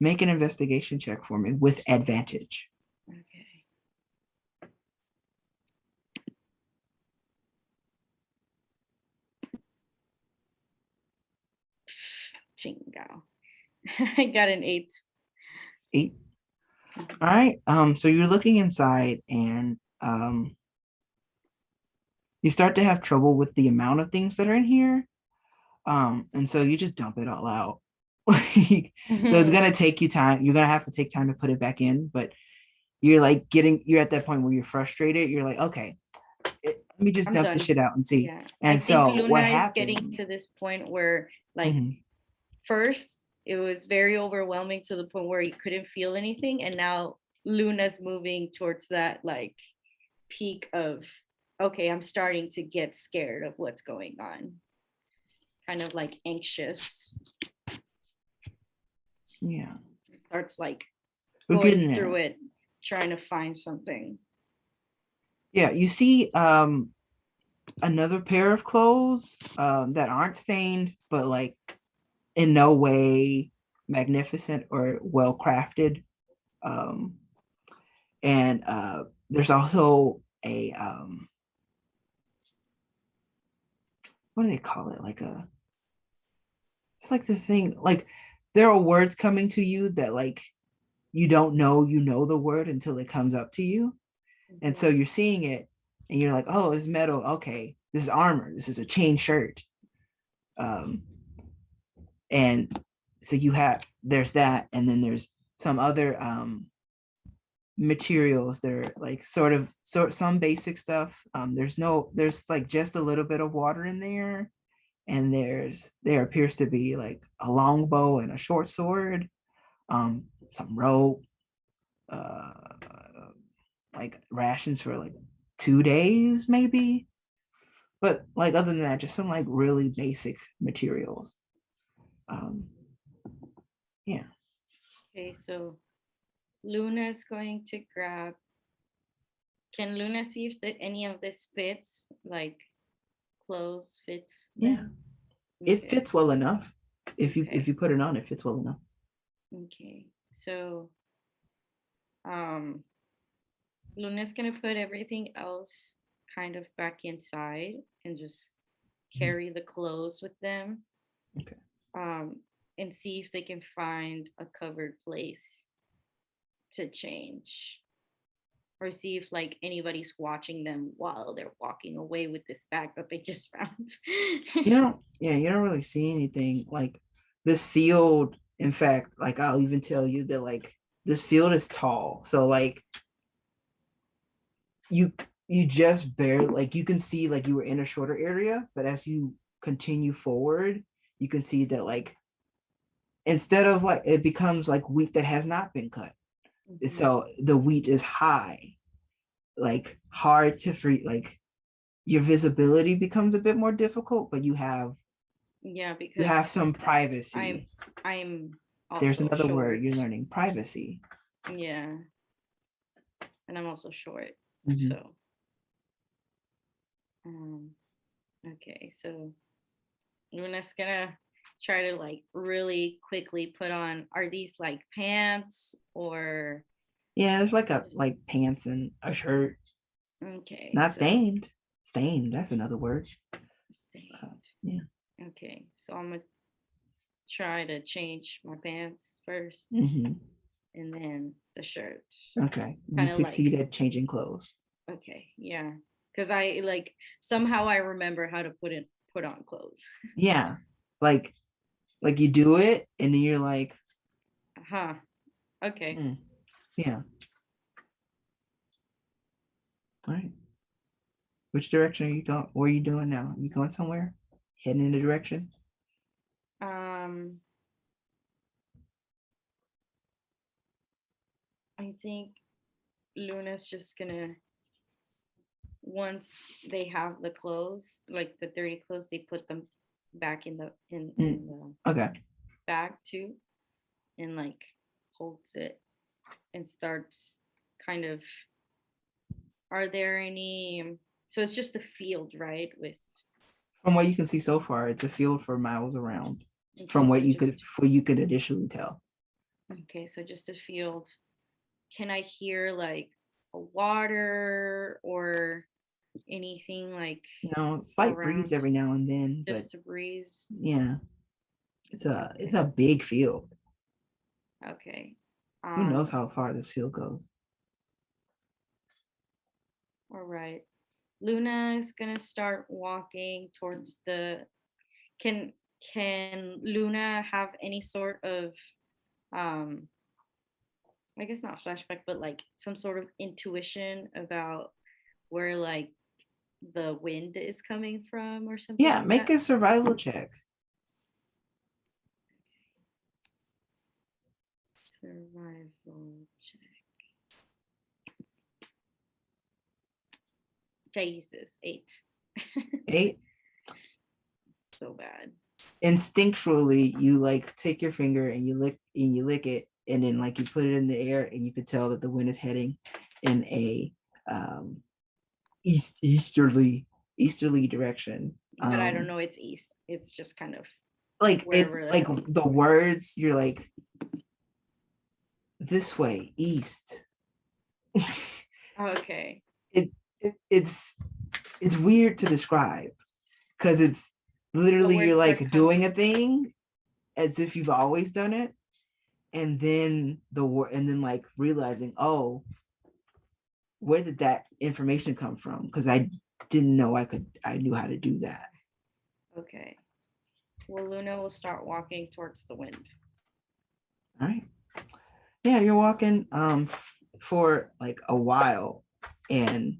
make an investigation check for me with advantage. Okay. Chingo. I got an 8. 8. All right. So you're looking inside and you start to have trouble with the amount of things that are in here. And so you just dump it all out. So it's gonna take you time. You're gonna have to take time to put it back in, but you're like you're at that point where you're frustrated. You're like, okay, let me just I'm dump this done. shit out and see. Yeah. I And think so what Luna is getting happened? to this point where, like, Mhm. first it was very overwhelming to the point where you couldn't feel anything, and now Luna's moving towards that like peak of, okay, I'm starting to get scared of what's going on, kind of like anxious. Yeah, It starts like we're going getting through there. it, trying to find something. Yeah, you see another pair of clothes that aren't stained, but like in no way magnificent or well crafted. Um, and there's also a what do they call it? Like a, it's like the thing, like there are words coming to you that like you don't know you know the word until it comes up to you. And so you're seeing it and you're like, oh, it's metal. Okay, this is armor. This is a chain shirt. Um, and so you have, there's that, and then there's some other materials that are like some basic stuff. There's like just a little bit of water in there, and there appears to be like a long bow and a short sword, some rope, uh, like rations for like 2 days maybe. But like other than that, just some like really basic materials. Um, yeah. Okay, so Luna's going to grab. Can Luna see if any of this fits? Like, clothes fits Yeah. them? It Okay, fits well enough. If Okay. you put it on, it fits well enough. Okay, so Luna's gonna put everything else kind of back inside and just Mhm. carry the clothes with them. Okay. And see if they can find a covered place to change. Or see if like anybody's watching them while they're walking away with this bag that they just found. You don't really see anything like this field. In fact, like I'll even tell you that like this field is tall. So like you just barely like you can see like you were in a shorter area, but as you continue forward, you can see that like instead of like it becomes like wheat that has not been cut. Mhm. So the wheat is high, like hard to free, like your visibility becomes a bit more difficult, but Yeah, you have because some privacy. I'm There's also another word you're short. learning, privacy. Yeah, and I'm also short. Mhm. So okay, so Luna's gonna try to like really quickly put on, are these like pants or Yeah, there's like just like pants and a shirt, okay, not so stained. Stained, that's another word. stained. Yeah. Okay, so I'm gonna try to change my pants first Hmm. and then the shirt. Okay. You Kind of succeed like at changing clothes. okay, yeah. Cause I like somehow I remember how to put on clothes. Yeah. Like you do it and then you're like, Huh. Okay. "Hmm, yeah. All right. Which direction are you going? What are you doing now? You going somewhere? Heading in a direction? Um I think Luna's just gonna once they have the clothes, like the dirty clothes, they put them back in Mm, the okay. bag too, and like holds it and starts kind of. Are there any? So it's just a field, right? With From what you can see so far, it's a field for miles around. okay, From so what just you could initially tell. okay, so just a field. Can I hear like a water or anything like Slight breeze around? every now and then, but Just a breeze. yeah, it's Okay. a big field. Okay. Who knows Um, how far this field goes? all right. Luna is gonna start walking towards the can can Luna have any sort of um I guess not flashback, but like some sort of intuition about where like the wind is coming from or something Yeah, like make that? a survival check. Survival check. Jesus, 8. 8. So bad. Instinctually, you like take your finger and you lick it, and then like you put it in the air, and you could tell that the wind is heading in a um, easterly direction. But I don't know it's east. It's just kind of Like it, wherever the like hell he's the going. words, you're like this way, east. Okay. it, it's weird to describe because it's The literally you're words are like doing coming. a thing as if you've always done it, and then and then like realizing, oh, where did that information come from? Because I didn't know I knew how to do that. Okay. Well, Luna will start walking towards the wind. All right. Yeah, you're walking for like a while, and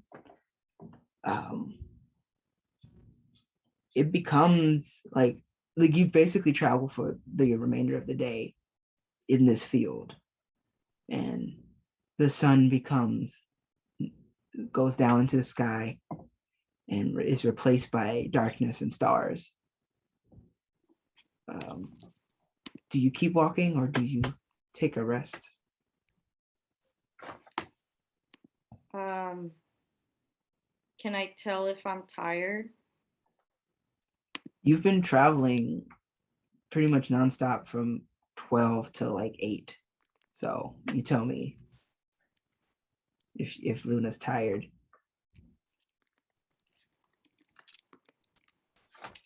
um it becomes like you basically travel for the remainder of the day in this field, and the sun goes down into the sky and is replaced by darkness and stars. um, do you keep walking or do you take a rest? Can I tell if I'm tired? You've been traveling pretty much nonstop from 12 to like 8. So you tell me if Luna's tired.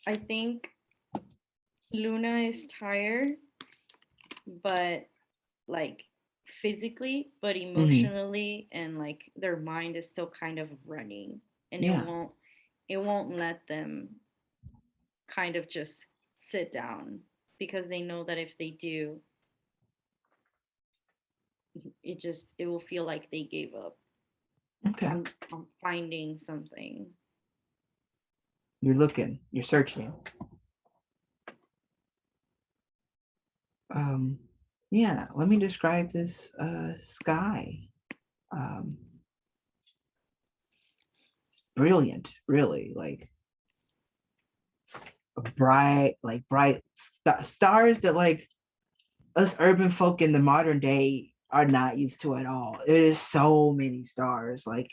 I think Luna is tired, but like physically, but emotionally, and like their mind is still kind of running, and Yeah. it won't let them kind of just sit down, because they know that if they do, it will feel like they gave up Okay. on finding something. You're looking, you're searching. Yeah, let me describe this sky. It's brilliant, really, like bright stars that like us urban folk in the modern day are not used to at all. It is so many stars, like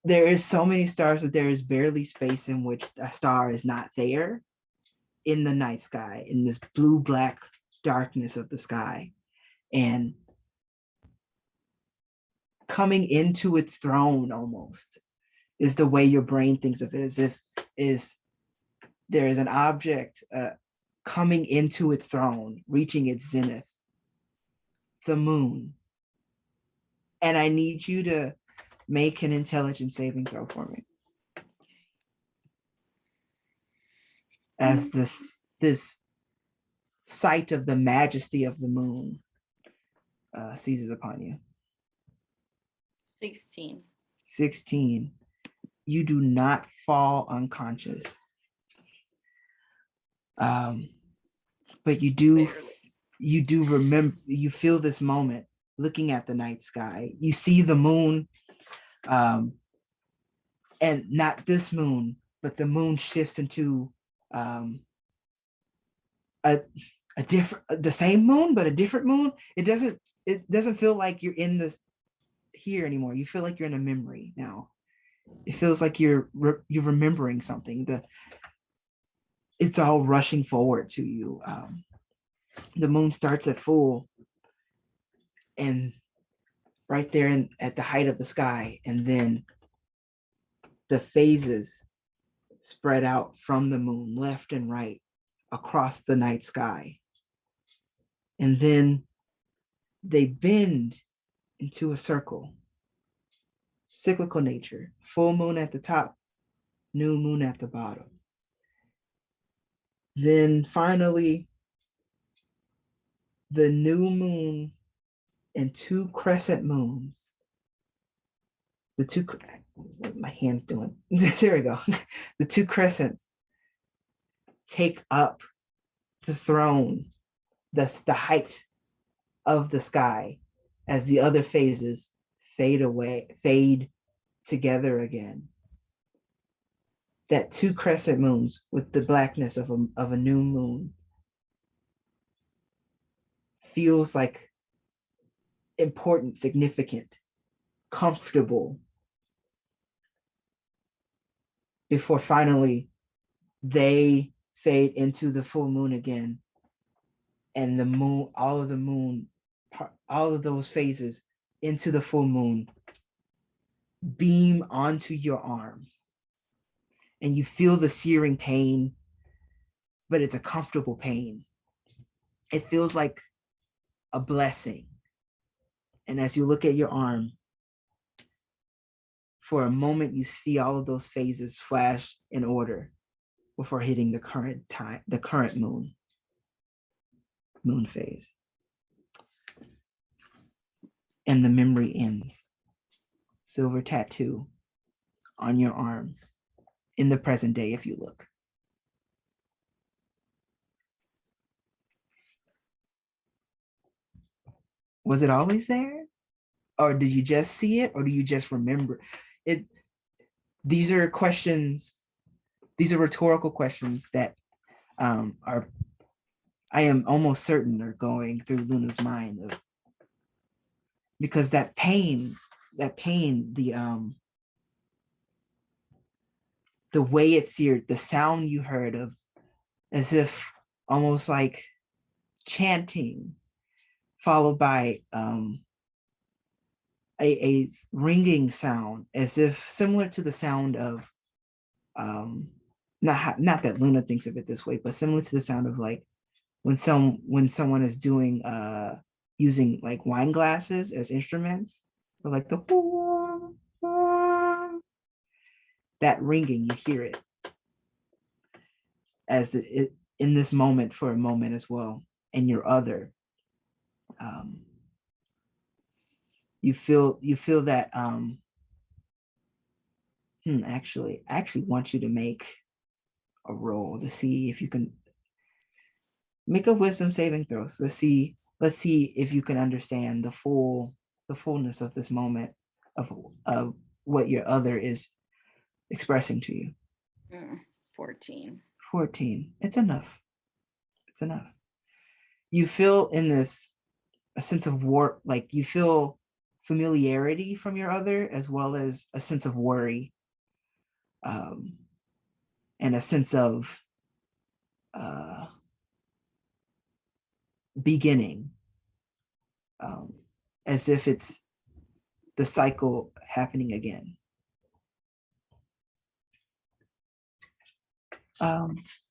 there is so many stars that there is barely space in which a star is not there in the night sky, in this blue black darkness of the sky. And coming into its throne almost is the way your brain thinks of it, as if is there is an object coming into its throne, reaching its zenith, the moon. And I need you to make an intelligence saving throw for me. As this sight of the majesty of the moon seizes upon you. 16. 16. You do not fall unconscious. But you do remember, you feel this moment looking at the night sky. You see the moon, and not this moon, but the moon shifts into the same moon, but a different moon. It doesn't feel like you're in this here anymore. You feel like you're in a memory now. It feels like you're remembering something. It's all rushing forward to you. The moon starts at full, and right there at the height of the sky, and then the phases spread out from the moon left and right across the night sky, and then they bend into a circle. Cyclical nature, full moon at the top, new moon at the bottom. Then finally, the new moon and 2 crescent moons. What my hand's doing. There we go. The 2 crescents take up the throne, the height of the sky, as the other phases fade together again. That 2 crescent moons with the blackness of a new moon feels like important, significant, comfortable, before finally they fade into the full moon again, and the moon, all of those phases into the full moon beam onto your arm, and you feel the searing pain, but it's a comfortable pain. It feels like a blessing. And as you look at your arm, for a moment, you see all of those phases flash in order before hitting the current moon phase. And the memory ends. Silver tattoo on your arm in the present day, if you look. Was it always there? Or did you just see it? Or do you just remember it? These are questions, these are rhetorical questions that I am almost certain are going through Luna's mind, because that pain, the the way it's seared, the sound you heard of, as if almost like chanting, followed by a ringing sound, as if similar to the sound of not that Luna thinks of it this way, but similar to the sound of like when someone is doing using like wine glasses as instruments, but like the that ringing, you hear it as it in this moment for a moment as well. And your other, you feel that actually, I actually want you to make a roll to see if you can make a wisdom saving throw. So let's see if you can understand the fullness of this moment of what your other is expressing to you. 14. 14. It's enough. It's enough. You feel in this a sense of war, like you feel familiarity from your other, as well as a sense of worry, and a sense of beginning, as if it's the cycle happening again.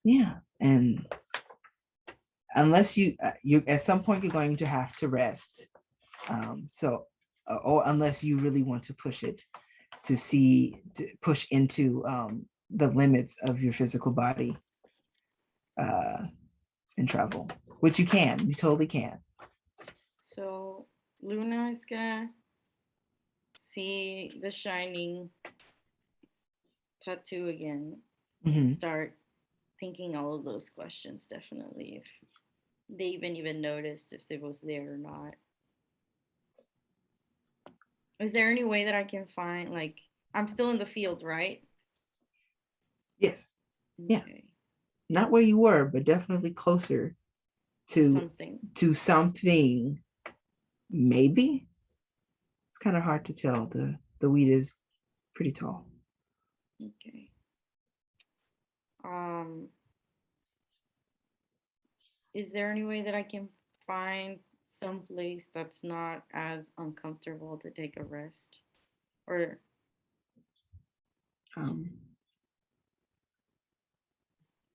Yeah, and unless you at some point you're going to have to rest, or unless you really want to push into the limits of your physical body and travel, which you totally can. So Luna is gonna see the shining tattoo again, Mhm. start thinking all of those questions, definitely, if they even noticed if it was there or not. Is there any way that I can find, like, I'm still in the field, right? Yes, yeah, Okay. not where you were, but definitely closer to Something. Maybe. It's kind of hard to tell. The weed is pretty tall. Okay. Is there any way that I can find some place that's not as uncomfortable to take a rest? Or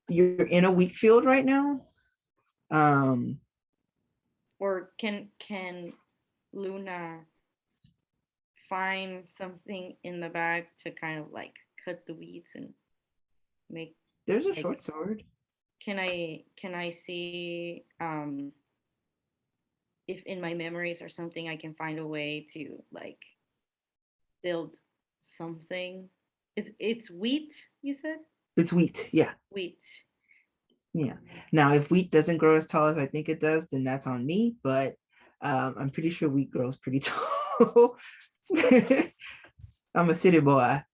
You're in a wheat field right now. or can Luna find something in the bag to kind of like cut the weeds and make, There's a like, short sword. can I see if in my memories or something I can find a way to like build something? It's wheat, you said? It's wheat. Yeah. Wheat. Yeah. Now, if wheat doesn't grow as tall as I think it does, then that's on me. But I'm pretty sure wheat grows pretty tall. I'm a city boy.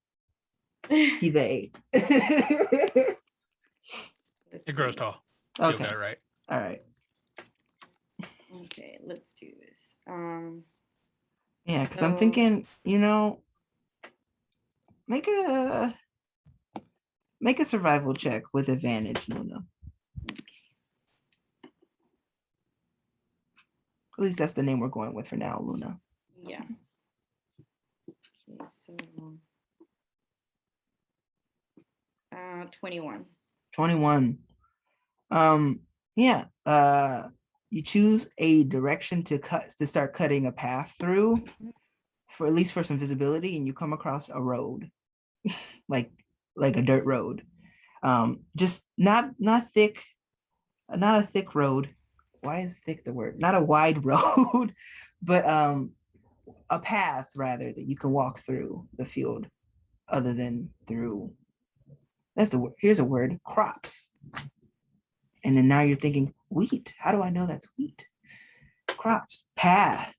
He, they. It Let's grows see. tall. You Okay. got it right. All right. Okay, let's do this. Yeah, because I'm So- thinking, make a survival check with advantage, Luna. At least that's the name we're going with for now, Luna. Yeah. Okay, so 21. 21. Yeah. You choose a direction to start cutting a path through, for at least for some visibility, and you come across a road, like a dirt road. Just not thick, not a thick road. Why is thick the word? Not a wide road, but a path rather that you can walk through the field, other than through. That's the word. Here's a word: crops. And then now you're thinking, wheat. How do I know that's wheat? Crops, path.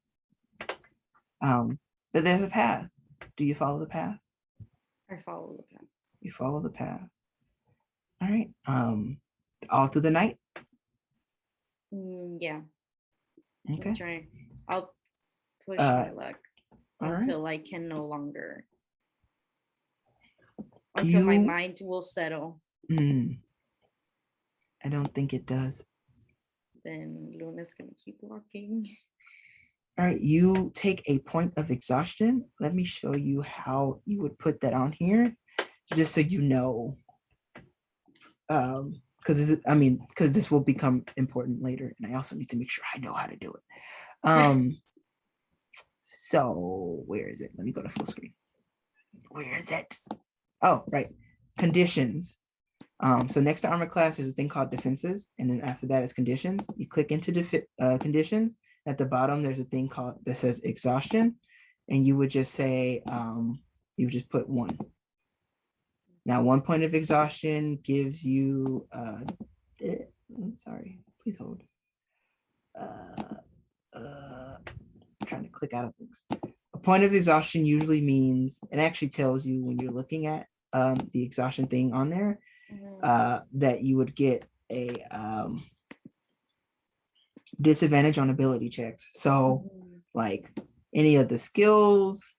But there's a path. Do you follow the path? I follow the path. You follow the path. All right. All through the night. Yeah. Okay. I'll push my luck all right. until I can no longer. until my You- mind will settle. I don't think it does. Then Luna's gonna keep walking. All right, you take a point of exhaustion. Let me show you how you would put that on here, just so you know. Because this will become important later, and I also need to make sure I know how to do it. So where is it? Let me go to full screen. Where is it? Oh, right. Conditions. So next to armor class, there's a thing called defenses, and then after that is conditions. You click into conditions. At the bottom, there's a thing called that says exhaustion, and you would just say you would just put 1. Now, 1 point of exhaustion gives you. Sorry, please hold. I'm trying to click out of things. A point of exhaustion usually means it actually tells you when you're looking at the exhaustion thing on there. That you would get a disadvantage on ability checks. So like any of the skills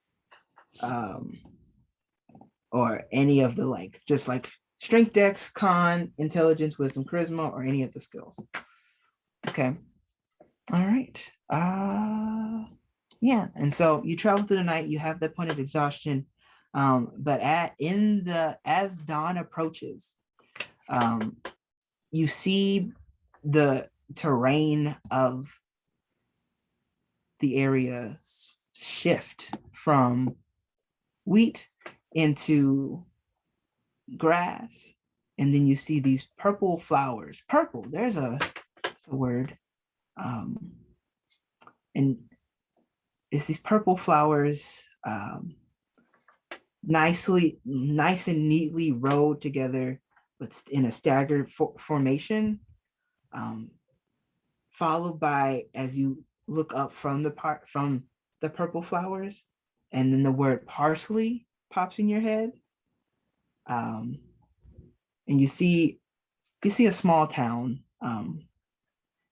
or any of the just like strength, dex, con, intelligence, wisdom, charisma, or any of the skills. Okay. All right. Yeah. And so you travel through the night, you have that point of exhaustion. But as dawn approaches, you see the terrain of the area shift from wheat into grass, and then you see these purple flowers. Purple, there's a word. And it's these purple flowers, nice and neatly rowed together, but in a staggered formation, followed by, as you look up from the purple flowers, and then the word parsley pops in your head, and you see a small town,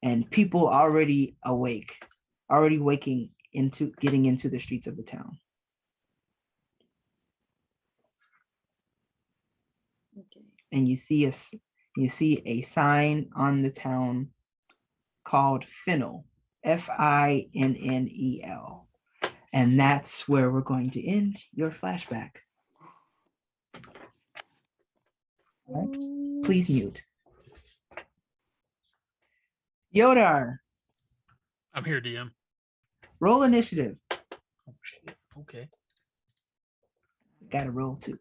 and people already awake, already getting into the streets of the town. Okay. And you see a sign on the town called Finnel, Finnel, and that's where we're going to end your flashback. All right. Please mute. Yodar, I'm here, DM. roll initiative. Oh shit. Okay. Got to roll too.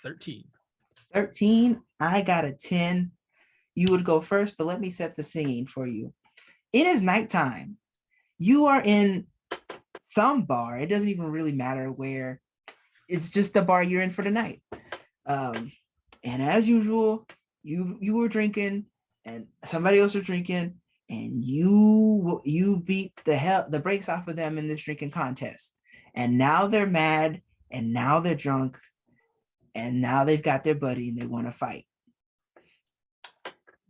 13. 13. I got a 10. You would go first, but let me set the scene for you. It is nighttime. You are in some bar. It doesn't even really matter where. It's just the bar you're in for the night. And as usual, you were drinking, and somebody else was drinking, and you beat the brakes off of them in this drinking contest. And now they're mad, and now they're drunk, and now they've got their buddy and they want to fight.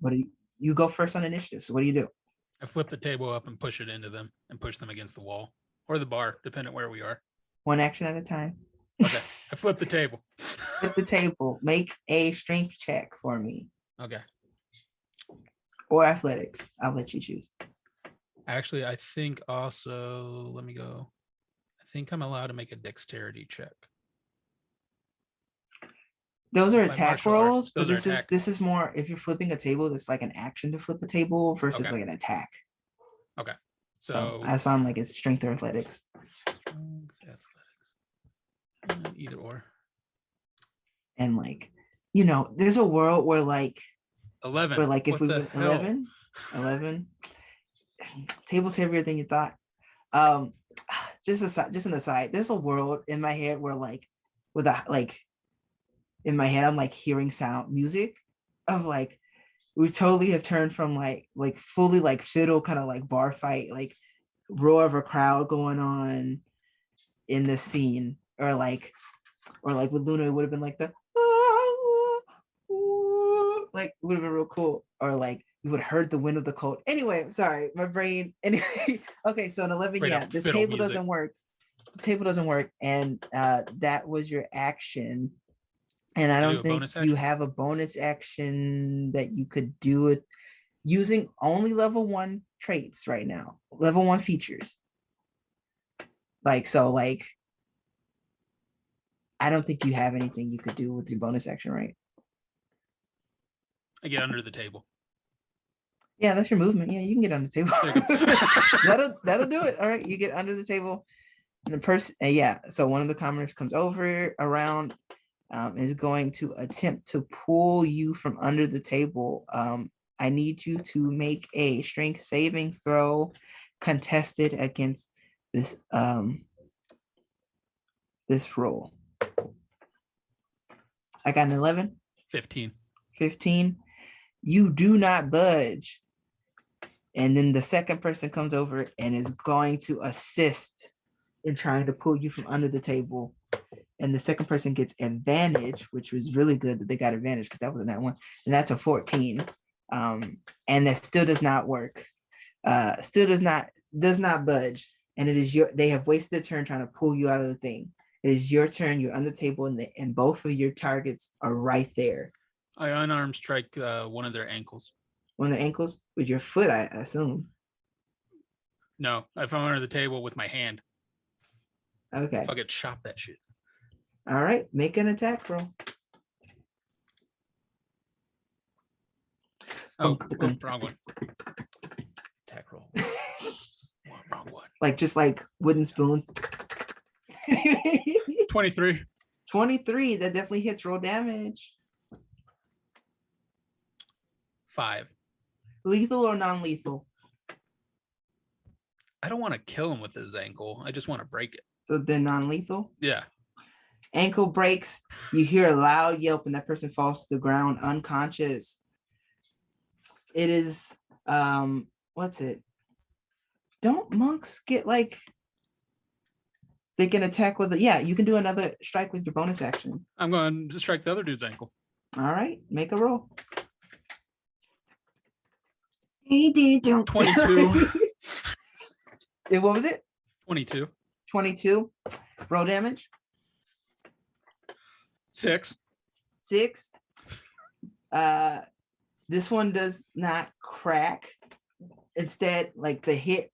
What do you go first on initiative? So what do you do? I flip the table up and push it into them and push them against the wall or the bar, depending where we are. One action at a time. Okay. I flip the table. Flip the table. Make a strength check for me. Okay. Or athletics. I'll let you choose. Actually, I think also, let me go. I think I'm allowed to make a dexterity check. Those are My attack martial arts. rolls, but Those are attack. this is more if you're flipping a table, that's like an action to flip a table versus Okay. like an attack. Okay. So So that's why I'm like it's strength or athletics. strength, athletics. Either or. And like, there's a world where like 11. if What we the went hell? 11, tables heavier than you thought. Just an aside, there's a world in my head where in my head I'm like hearing music of like we totally have turned from like fully like fiddle kind of like bar fight, like roar of a crowd going on in this scene, or like with Luna it would have been like the like it would have been real cool, or like you would have heard the wind of the cold. Anyway, sorry, my brain. Anyway, okay, so an 11, Straight yeah, up this fiddle table music. doesn't work. the table doesn't work, and that was your action. And I Can I do don't a think bonus you action? have a bonus action that you could do it using only level 1 traits right now, level 1 features. Like, I don't think you have anything you could do with your bonus action, right? I get under the table. Yeah, that's your movement. Yeah, you can get under the table. There you go. that'll do it. All right, you get under the table, and the person, yeah. So one of the commoners comes over around, is going to attempt to pull you from under the table. I need you to make a strength saving throw, contested against this this roll. I got an 11. 15. 15. You do not budge. And then the second person comes over and is going to assist in trying to pull you from under the table. And the second person gets advantage, which was really good that they got advantage because that wasn't that one. And that's a 14. And that still does not work. Still does not budge. And it is they have wasted a turn trying to pull you out of the thing. It is your turn. You're on the table, and both of your targets are right there. I unarmed strike one of their ankles. On their ankles with your foot, I assume. No, if I'm under the table with my hand. Okay. If I could chop that shit. All right. Make an attack roll. Oh, wrong one. Attack roll. Wrong one. Like just like wooden spoons. 23. 23. That definitely hits. Roll damage. 5. Lethal or non-lethal? I don't want to kill him with his ankle. I just want to break it. So then non-lethal. Yeah. Ankle breaks. You hear a loud yelp, and that person falls to the ground unconscious. It is what's it? Don't monks get like they can attack with it? Yeah, you can do another strike with your bonus action. I'm going to strike the other dude's ankle. All right, make a roll. 22. What was it? 22. 22. Roll damage. 6. 6. This one does not crack. Instead, like the hit,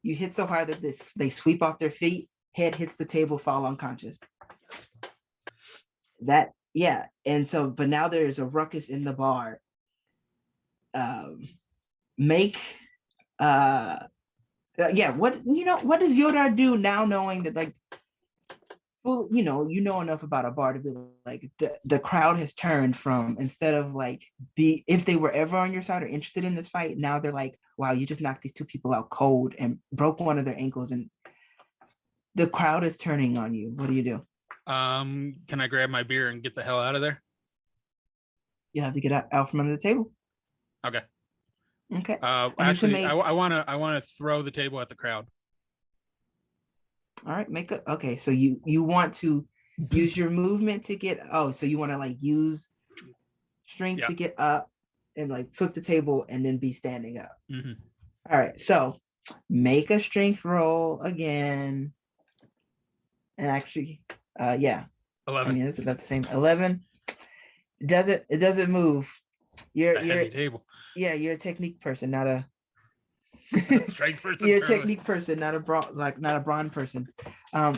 you hit so hard that they sweep off their feet, head hits the table, fall unconscious. That, yeah. And so, but now there's a ruckus in the bar. What does Yodar do now, knowing that, like, well, you know enough about a bar to be like, the crowd has turned from, instead of like if they were ever on your side or interested in this fight, now they're like, wow, you just knocked these two people out cold and broke one of their ankles, and the crowd is turning on you. What do you do? Can I grab my beer and get the hell out of there? You have to get out from under the table. Okay. Okay. Actually, I want to throw the table at the crowd. All right, okay. So you want to use your movement to get, so you want to like use strength to get up and like flip the table and then be standing up. Mm-hmm. All right, so make a strength roll again. And actually, 11. I mean, it's about the same. 11. It doesn't move. You're heavy table. Yeah, you're a technique person, not a strength person. You're a technique person, not a brawn person. So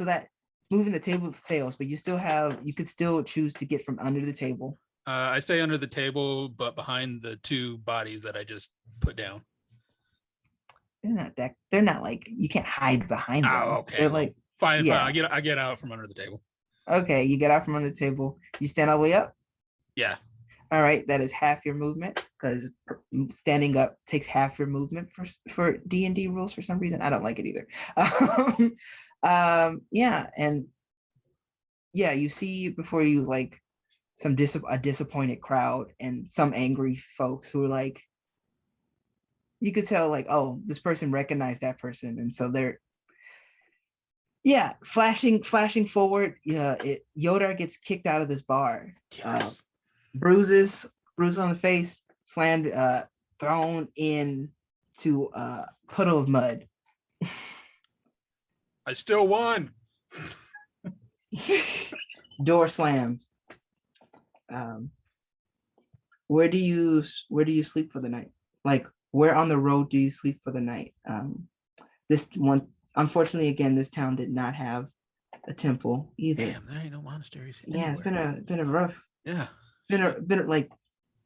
that moving the table fails, but you could still choose to get from under the table. I stay under the table, but behind the two bodies that I just put down. They're not like, you can't hide behind them. Oh, okay. They're like, fine. yeah. I get out from under the table. Okay, you get out from under the table. You stand all the way up? Yeah. All right, that is half your movement, because standing up takes half your movement for D&D rules for some reason. I don't like it either. You see before you like a disappointed crowd and some angry folks who are like, you could tell like, oh, this person recognized that person, and so they're flashing forward. Yodar gets kicked out of this bar. Yes. Bruises on the face, slammed, thrown in to a puddle of mud. I still won. Door slams. Where do you sleep for the night? Like, where on the road do you sleep for the night? This one, unfortunately, again, this town did not have a temple either. Damn, there ain't no monasteries. Yeah, it's anywhere. been a rough. Yeah. Been like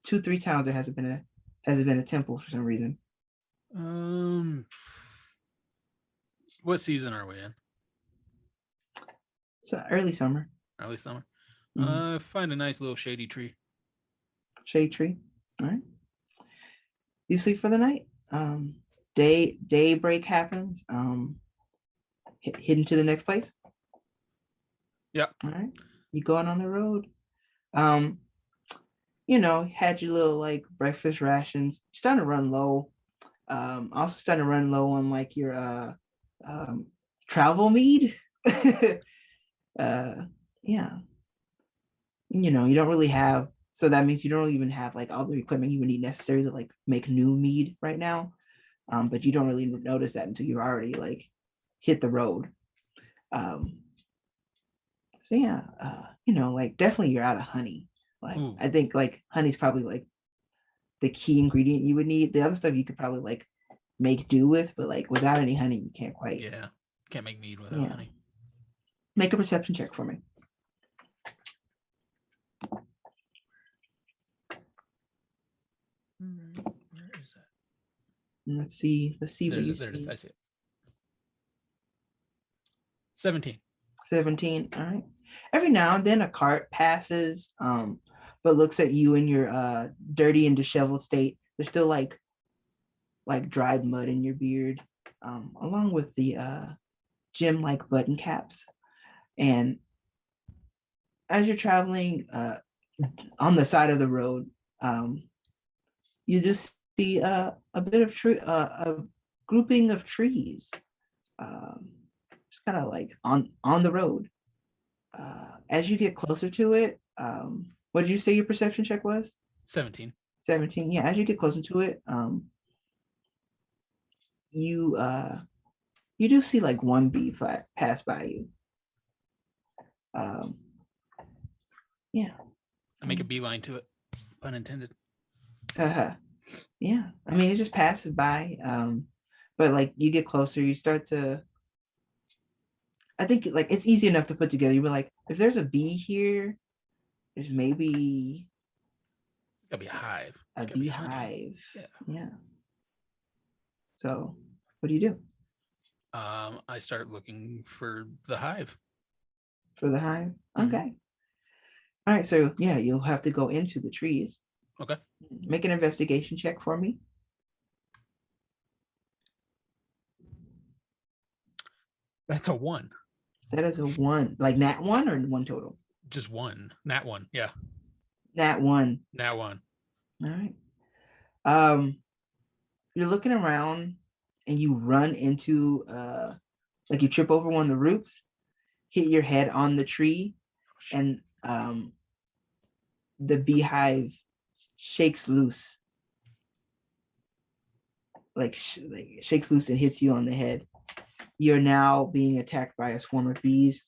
2-3 towns there hasn't been a temple for some reason. What season are we in? So early summer. Early summer. Mhm. Find a nice little shady tree. Shade tree. All right. You sleep for the night. Daybreak happens. Hidden to the next place. Yep. All right. You going on the road. Had your little like breakfast rations. Starting to run low. Also starting to run low on like your travel mead. Yeah. You don't really have, so that means you don't even have like all the equipment you would need necessary to like make new mead right now. But you don't really notice that until you're already like hit the road. So yeah, like definitely you're out of honey. Like Ooh. I think like honey's probably like the key ingredient you would need. The other stuff you could probably like make do with, but like without any honey, you can't quite. Yeah. Can't make mead without Yeah. honey. Make a perception check for me. Where is that? And let's see what There, you there it is. see. I see it. 17. 17. All right. Every now and then a cart passes, but looks at you in your dirty and disheveled state. There's still like dried mud in your beard, along with the gym-like button caps. And as you're traveling on the side of the road, you just see a bit of tree, a grouping of trees, just kind of like on the road. As you get closer to it, what did you say your perception check was? 17. 17. Yeah, as you get closer to it, you do see like one bee pass by you. Yeah. I make a beeline to it. Pun intended. Yeah. I mean, it just passes by. But like you get closer, you start to. I think like it's easy enough to put together. You'd be like, if there's a bee here, there's maybe Gotta be a hive. a It's gotta be honey. beehive. Yeah. Yeah. So what do you do I start looking for the hive. for the hive? Mhm. Okay. All right. So yeah, you'll have to go into the trees. Okay. Make an investigation check for me. That's a 1. That is a 1, like nat 1 or 1 total? Just 1. Nat 1. Yeah. Nat 1. Nat 1. All right. You're looking around and you run into like you trip over one of the roots, hit your head on the tree, and the beehive shakes loose. Like shakes loose and hits you on the head. You're now being attacked by a swarm of bees.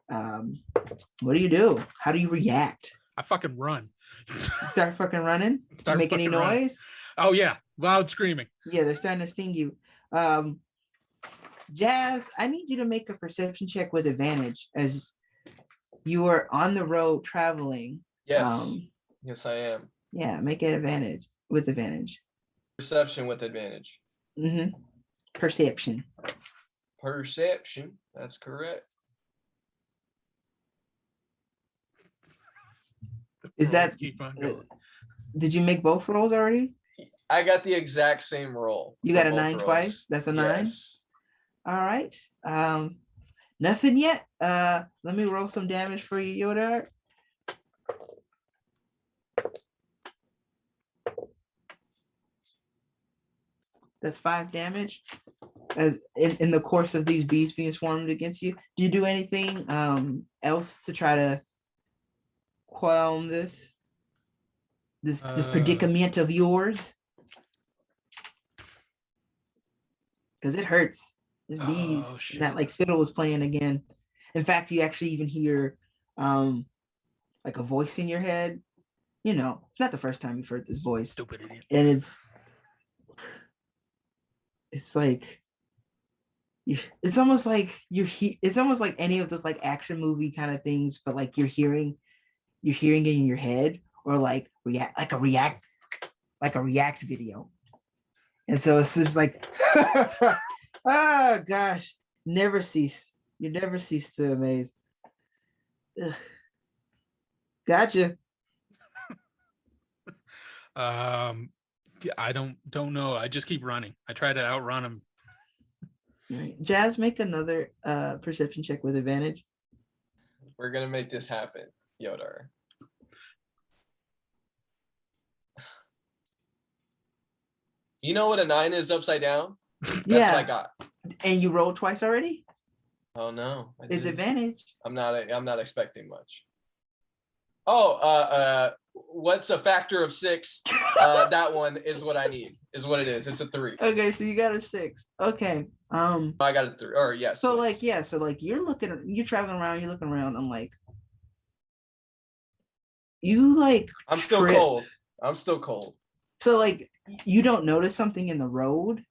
What do you do? How do you react? I fucking run. Start fucking running? Start Make any fucking running. noise? Oh yeah, loud screaming. Yeah, they're starting to sting you. Jazz, I need you to make a perception check with advantage as you are on the road traveling. Yes. Yes, I am. Yeah, make it advantage with advantage. Perception with advantage. Perception. Perception. That's correct. Is that? Keep on going. Did you make both rolls already? I got the exact same roll. You for got a both 9 rolls. twice? That's a 9? Yes. All right. Nothing yet. Let me roll some damage for you, Yoda. That's 5 damage. As in the course of these bees being swarmed against you, do you do anything else to try to quell this predicament of yours? Because it hurts. It's bees. Oh, And that shit. like fiddle was playing again. In fact, you actually even hear like a voice in your head. You know, it's not the first time you've heard this voice. Stupid idiot. And it's like it's almost like it's almost like any of those like action movie kind of things, but like you're hearing it in your head, or like a react video. And so it's just like oh gosh, never cease. You never cease to amaze. Ugh. Gotcha. I don't know. I just keep running. I try to outrun him. All right. Jazz, make another perception check with advantage. We're gonna make this happen, Yodar. You know what a 9 is upside down? That's what I got. And you rolled twice already? Oh no. I It's didn't. advantage. I'm not expecting much. Oh, what's a factor of 6? That one is what I need, is what it is. It's a 3. Okay, so you got a 6. Okay. I got a 3. Or yes. So like, yeah, so like you're traveling around, you're looking around, and like you like I'm still trip. cold. I'm still cold. So like you don't notice something in the road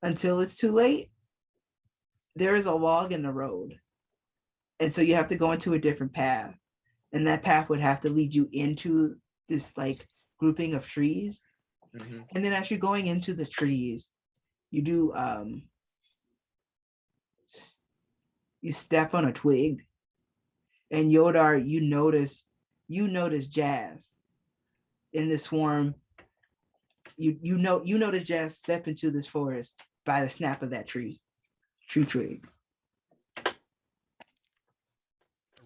until it's too late. There is a log in the road. And so you have to go into a different path. And that path would have to lead you into this like grouping of trees. Mm-hmm. And then as you're going into the trees, you do you step on a twig. And Yodar, you notice Jazz in this swarm. You notice Jazz step into this forest by the snap of that tree twig.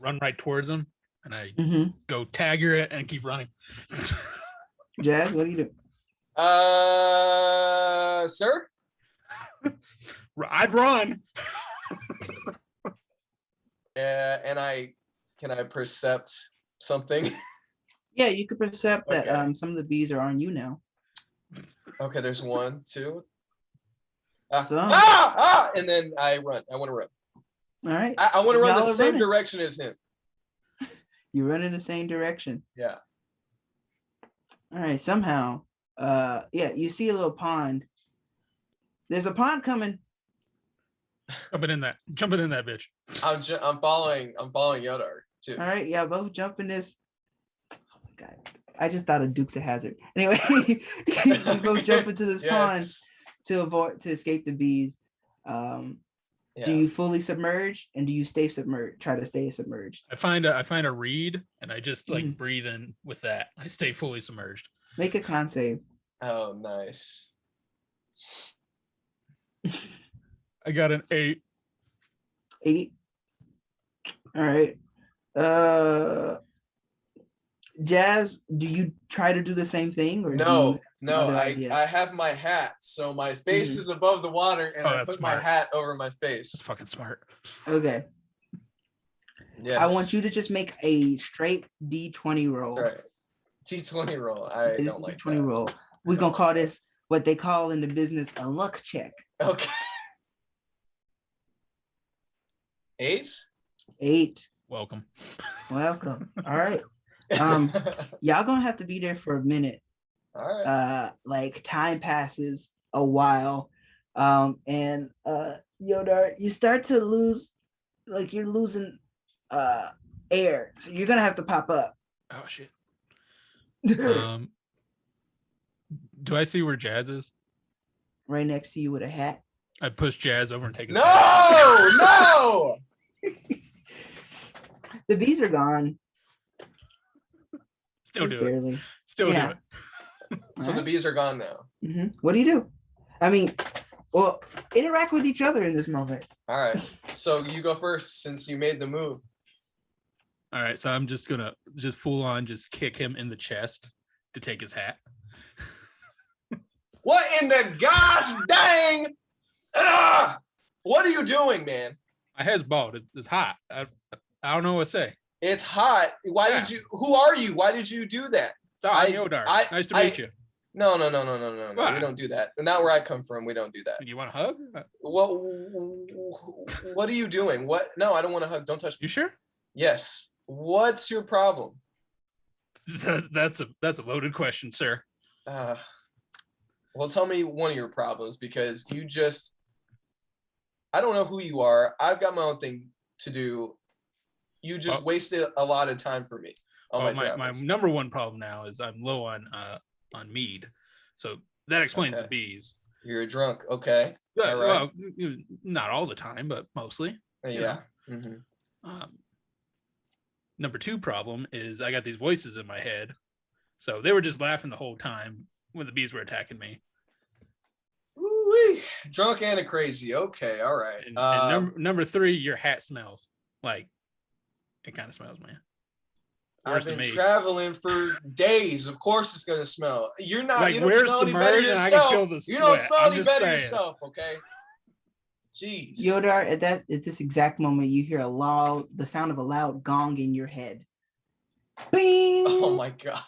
Run right towards him, and I Mm-hmm. go tagger it and keep running. Jazz, what do you do? Sir? I'd run. Yeah, and can I percept something? Yeah, you could percept that Okay. some of the bees are on you now. Okay, there's 1, 2. So- And then I run. I want to run. All right. I want to run the Y'all are same running. direction as him. You run in the same direction. Yeah. All right. Somehow, yeah, you see a little pond. There's a pond coming. Jumping in that bitch. I'm following Yodar too. All right. Yeah, both jump in this. Oh my God. I just thought of Dukes of Hazzard. Anyway, you both jump into this pond Yes. to escape the bees. Yeah. Do you fully submerge, and do you stay submerged? Try to stay submerged. I find a reed, and I just like Mhm. breathe in with that. I stay fully submerged. Make a con save. Oh, nice. I got an 8. 8. All right. Jazz, do you try to do the same thing, or do you No, have another idea? I have my hat, so my face Mhm. is above the water, and Oh, I that's put my smart. hat over my face. That's fucking smart. Okay. Yes. I want you to just make a straight D20 roll. Right. T20 roll. I It is don't like D20 that. roll. We're gonna call this what they call in the business a luck check. Okay. 8? 8. Welcome. Welcome. All right. Um, Y'all gonna have to be there for a minute. All right. Like time passes a while. And Yodar, you start to lose, like you're losing air. So you're gonna have to pop up. Oh shit. Do I see where Jazz is? Right next to you with a hat. I push Jazz over and take his hat. No! The bees are gone. Still Just do it. barely. Still Yeah. do it. So the bees are gone now. What do you do? I mean, well, interact with each other in this moment. All right. So you go first since you made the move. All right, so I'm just gonna full on kick him in the chest to take his hat. What in the gosh dang? What are you doing, man? My head's bald. It's hot. I don't know what to say. It's hot. Why Yeah. did you? Who are you? Why did you do that? I'm Yodar. Nice to meet you. No. We Why? don't do that. Not where I come from. We don't do that. You want a hug? What are you doing? What? No, I don't want to hug. Don't touch me. You sure? Yes. What's your problem? That's a loaded question, sir. Well, tell me one of your problems because I don't know who you are. I've got my own thing to do. You just wasted a lot of time for me on my my travels. number one problem now is I'm low on mead, so that explains the Okay. bees. You're drunk. Okay. Yeah, All right. well, not all the time, but mostly. Yeah. hmm Number two problem is I got these voices in my head, so they were just laughing the whole time when the bees were attacking me. Ooh-wee. Drunk and a crazy. Okay. All right. And number three, your hat smells like it kind of smells, man. I've Worse than been me. traveling for days. Of course, it's gonna smell. You're not. Like, You don't where's smell the any better bird? And I can yourself. feel the You don't sweat. smell I'm any just better saying. yourself. Okay. Jeez. Yodar, at this exact moment, you hear the sound of a loud gong in your head. Bing! Oh my god.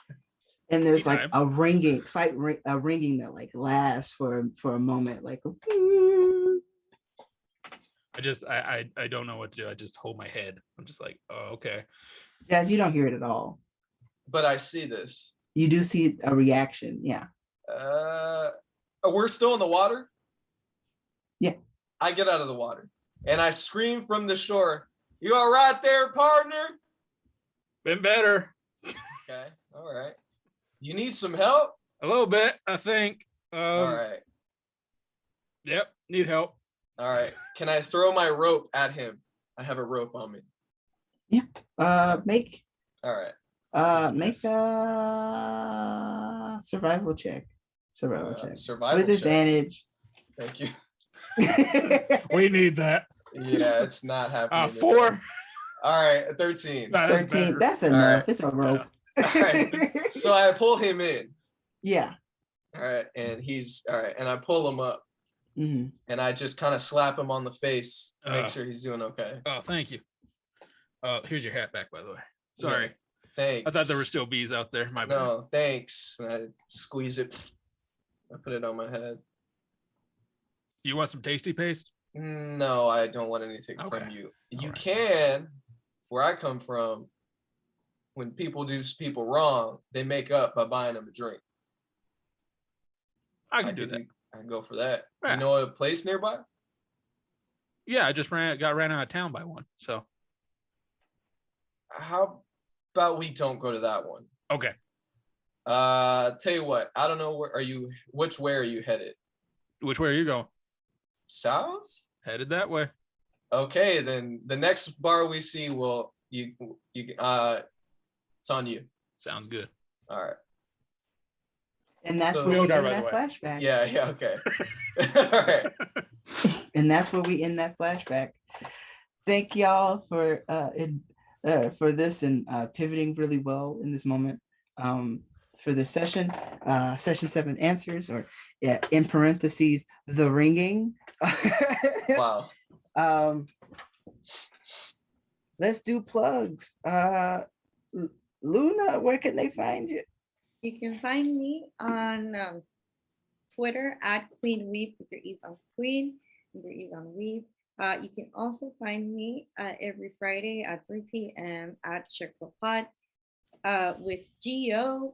And there's like Anytime. a ringing, a ringing that like lasts for a moment, like I don't know what to do. I just hold my head. I'm just like, oh, okay. Jazz, you don't hear it at all. But I see this. You do see a reaction, yeah. We're still in the water? Yeah. I get out of the water and I scream from the shore, "You all right there, partner?" Been better. Okay. All right. You need some help? A little bit, I think. All right. Yep, need help. All right. Can I throw my rope at him? I have a rope on me. Make All right. make Yes. a survival check. Survival check. Survival With check. advantage. Thank you. We need that. Yeah, it's not happening. 4. All right. 13. Nah, that's 13. better. That's All enough. right. It's a rope. All right. So I pull him in. Yeah. All right. And he's all right. And I pull him up Mhm. and I just kind of slap him on the face to make Oh. sure he's doing okay. Oh, thank you. Here's your hat back, by the way. Sorry. Yeah, thanks. I thought there were still bees out there. My bad. No, thanks. And I squeeze it. I put it on my head. You want some tasty paste? No, I don't want anything from Okay. you. All You right. can, where I come from, when people do people wrong, they make up by buying them a drink. I can do that. I can go for that. Yeah. You know a place nearby? Yeah, I just got ran out of town by one. So How about we don't go to that one? okay. Tell you what, I don't know which way are you headed? Which way are you going? South? Headed that way. Okay, then the next bar we see it's on you. Sounds good. All right. And that's So- where we Yodar, end by that the way. flashback. Yeah, okay. All right. And that's where we end that flashback. Thank y'all for this and pivoting really well in this moment. For this session, session 7 answers, or in parentheses, the ringing. Wow. Let's do plugs. Luna, where can they find you? You can find me on Twitter at Queen Weep with your E's on Queen and your E's on Weep. You can also find me every Friday at 3 p.m. at Pod with Gio.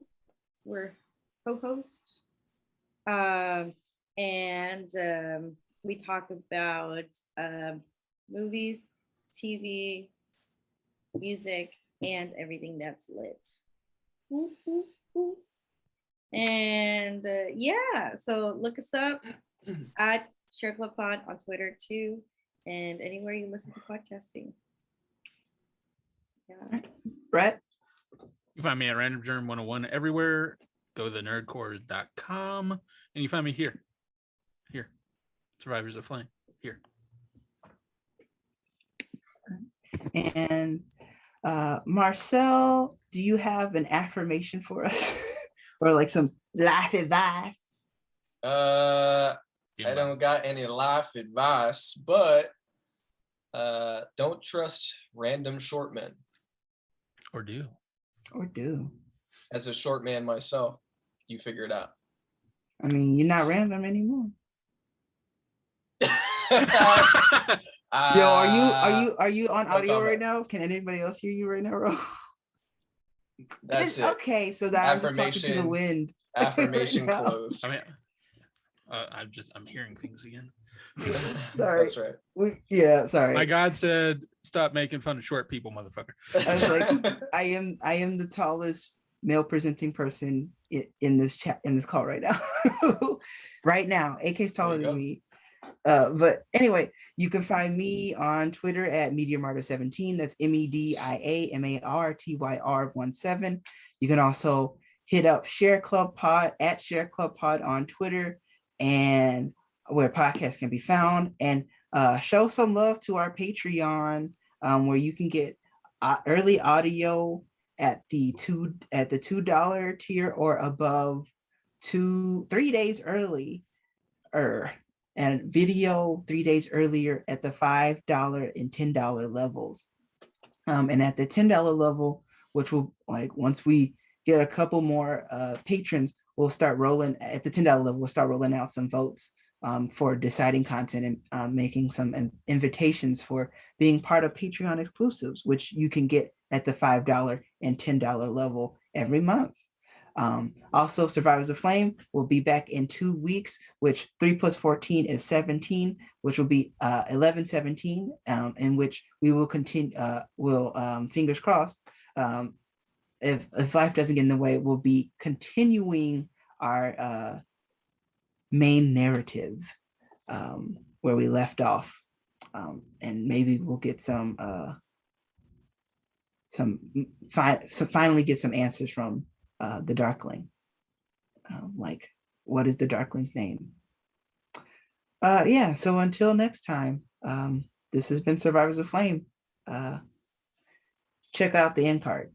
We're co-hosts. And we talk about movies, TV, music, and everything that's lit. Woo, woo, woo. And yeah, so look us up at Share Club Pod on Twitter too, and anywhere you listen to podcasting. Yeah. Brett? You can find me at Random Germ 101 everywhere. Go to thenerdcore.com and you find me here. Here. Survivors of Flame. Here. And Marcel, do you have an affirmation for us? Or like some life advice? I don't got any life advice, but don't trust random short men. Or do. Or do. As a short man myself, you figure it out. I mean, you're not random anymore. Yo, are you on no audio right comment. now? Can anybody else hear you right now, bro? That's it. Okay, so that I'm just talking to the Affirmation. wind. Affirmation Right now. closed. I mean, I'm hearing things again. Sorry. That's right. Sorry. My God said, "Stop making fun of short people, motherfucker." I was like, I am the tallest male presenting person in this chat in this call right now. Right now, AK's taller you than go. me. But anyway, you can find me on Twitter at MediaMartyr17. That's MEDIAMARTYR17. You can also hit up Share Club Pod at Share Club Pod on Twitter and where podcasts can be found. And show some love to our Patreon, where you can get early audio at the $2 tier or above 3 days early and video 3 days earlier at the $5 and $10 levels. And at the $10 level, which will, like, once we get a couple more patrons, we'll start rolling at the $10 level. We'll start rolling out some votes for deciding content and making some invitations for being part of Patreon exclusives, which you can get at the $5 and $10 level every month. Also, Survivors of Flame will be back in 2 weeks, which 3 plus 14 is 17, which will be 11/17, in which we will continue, fingers crossed, if life doesn't get in the way, we'll be continuing our main narrative where we left off. And maybe we'll get finally get some answers from the Darkling. Like, what is the Darkling's name? So until next time, this has been Survivors of Flame. Check out the end card.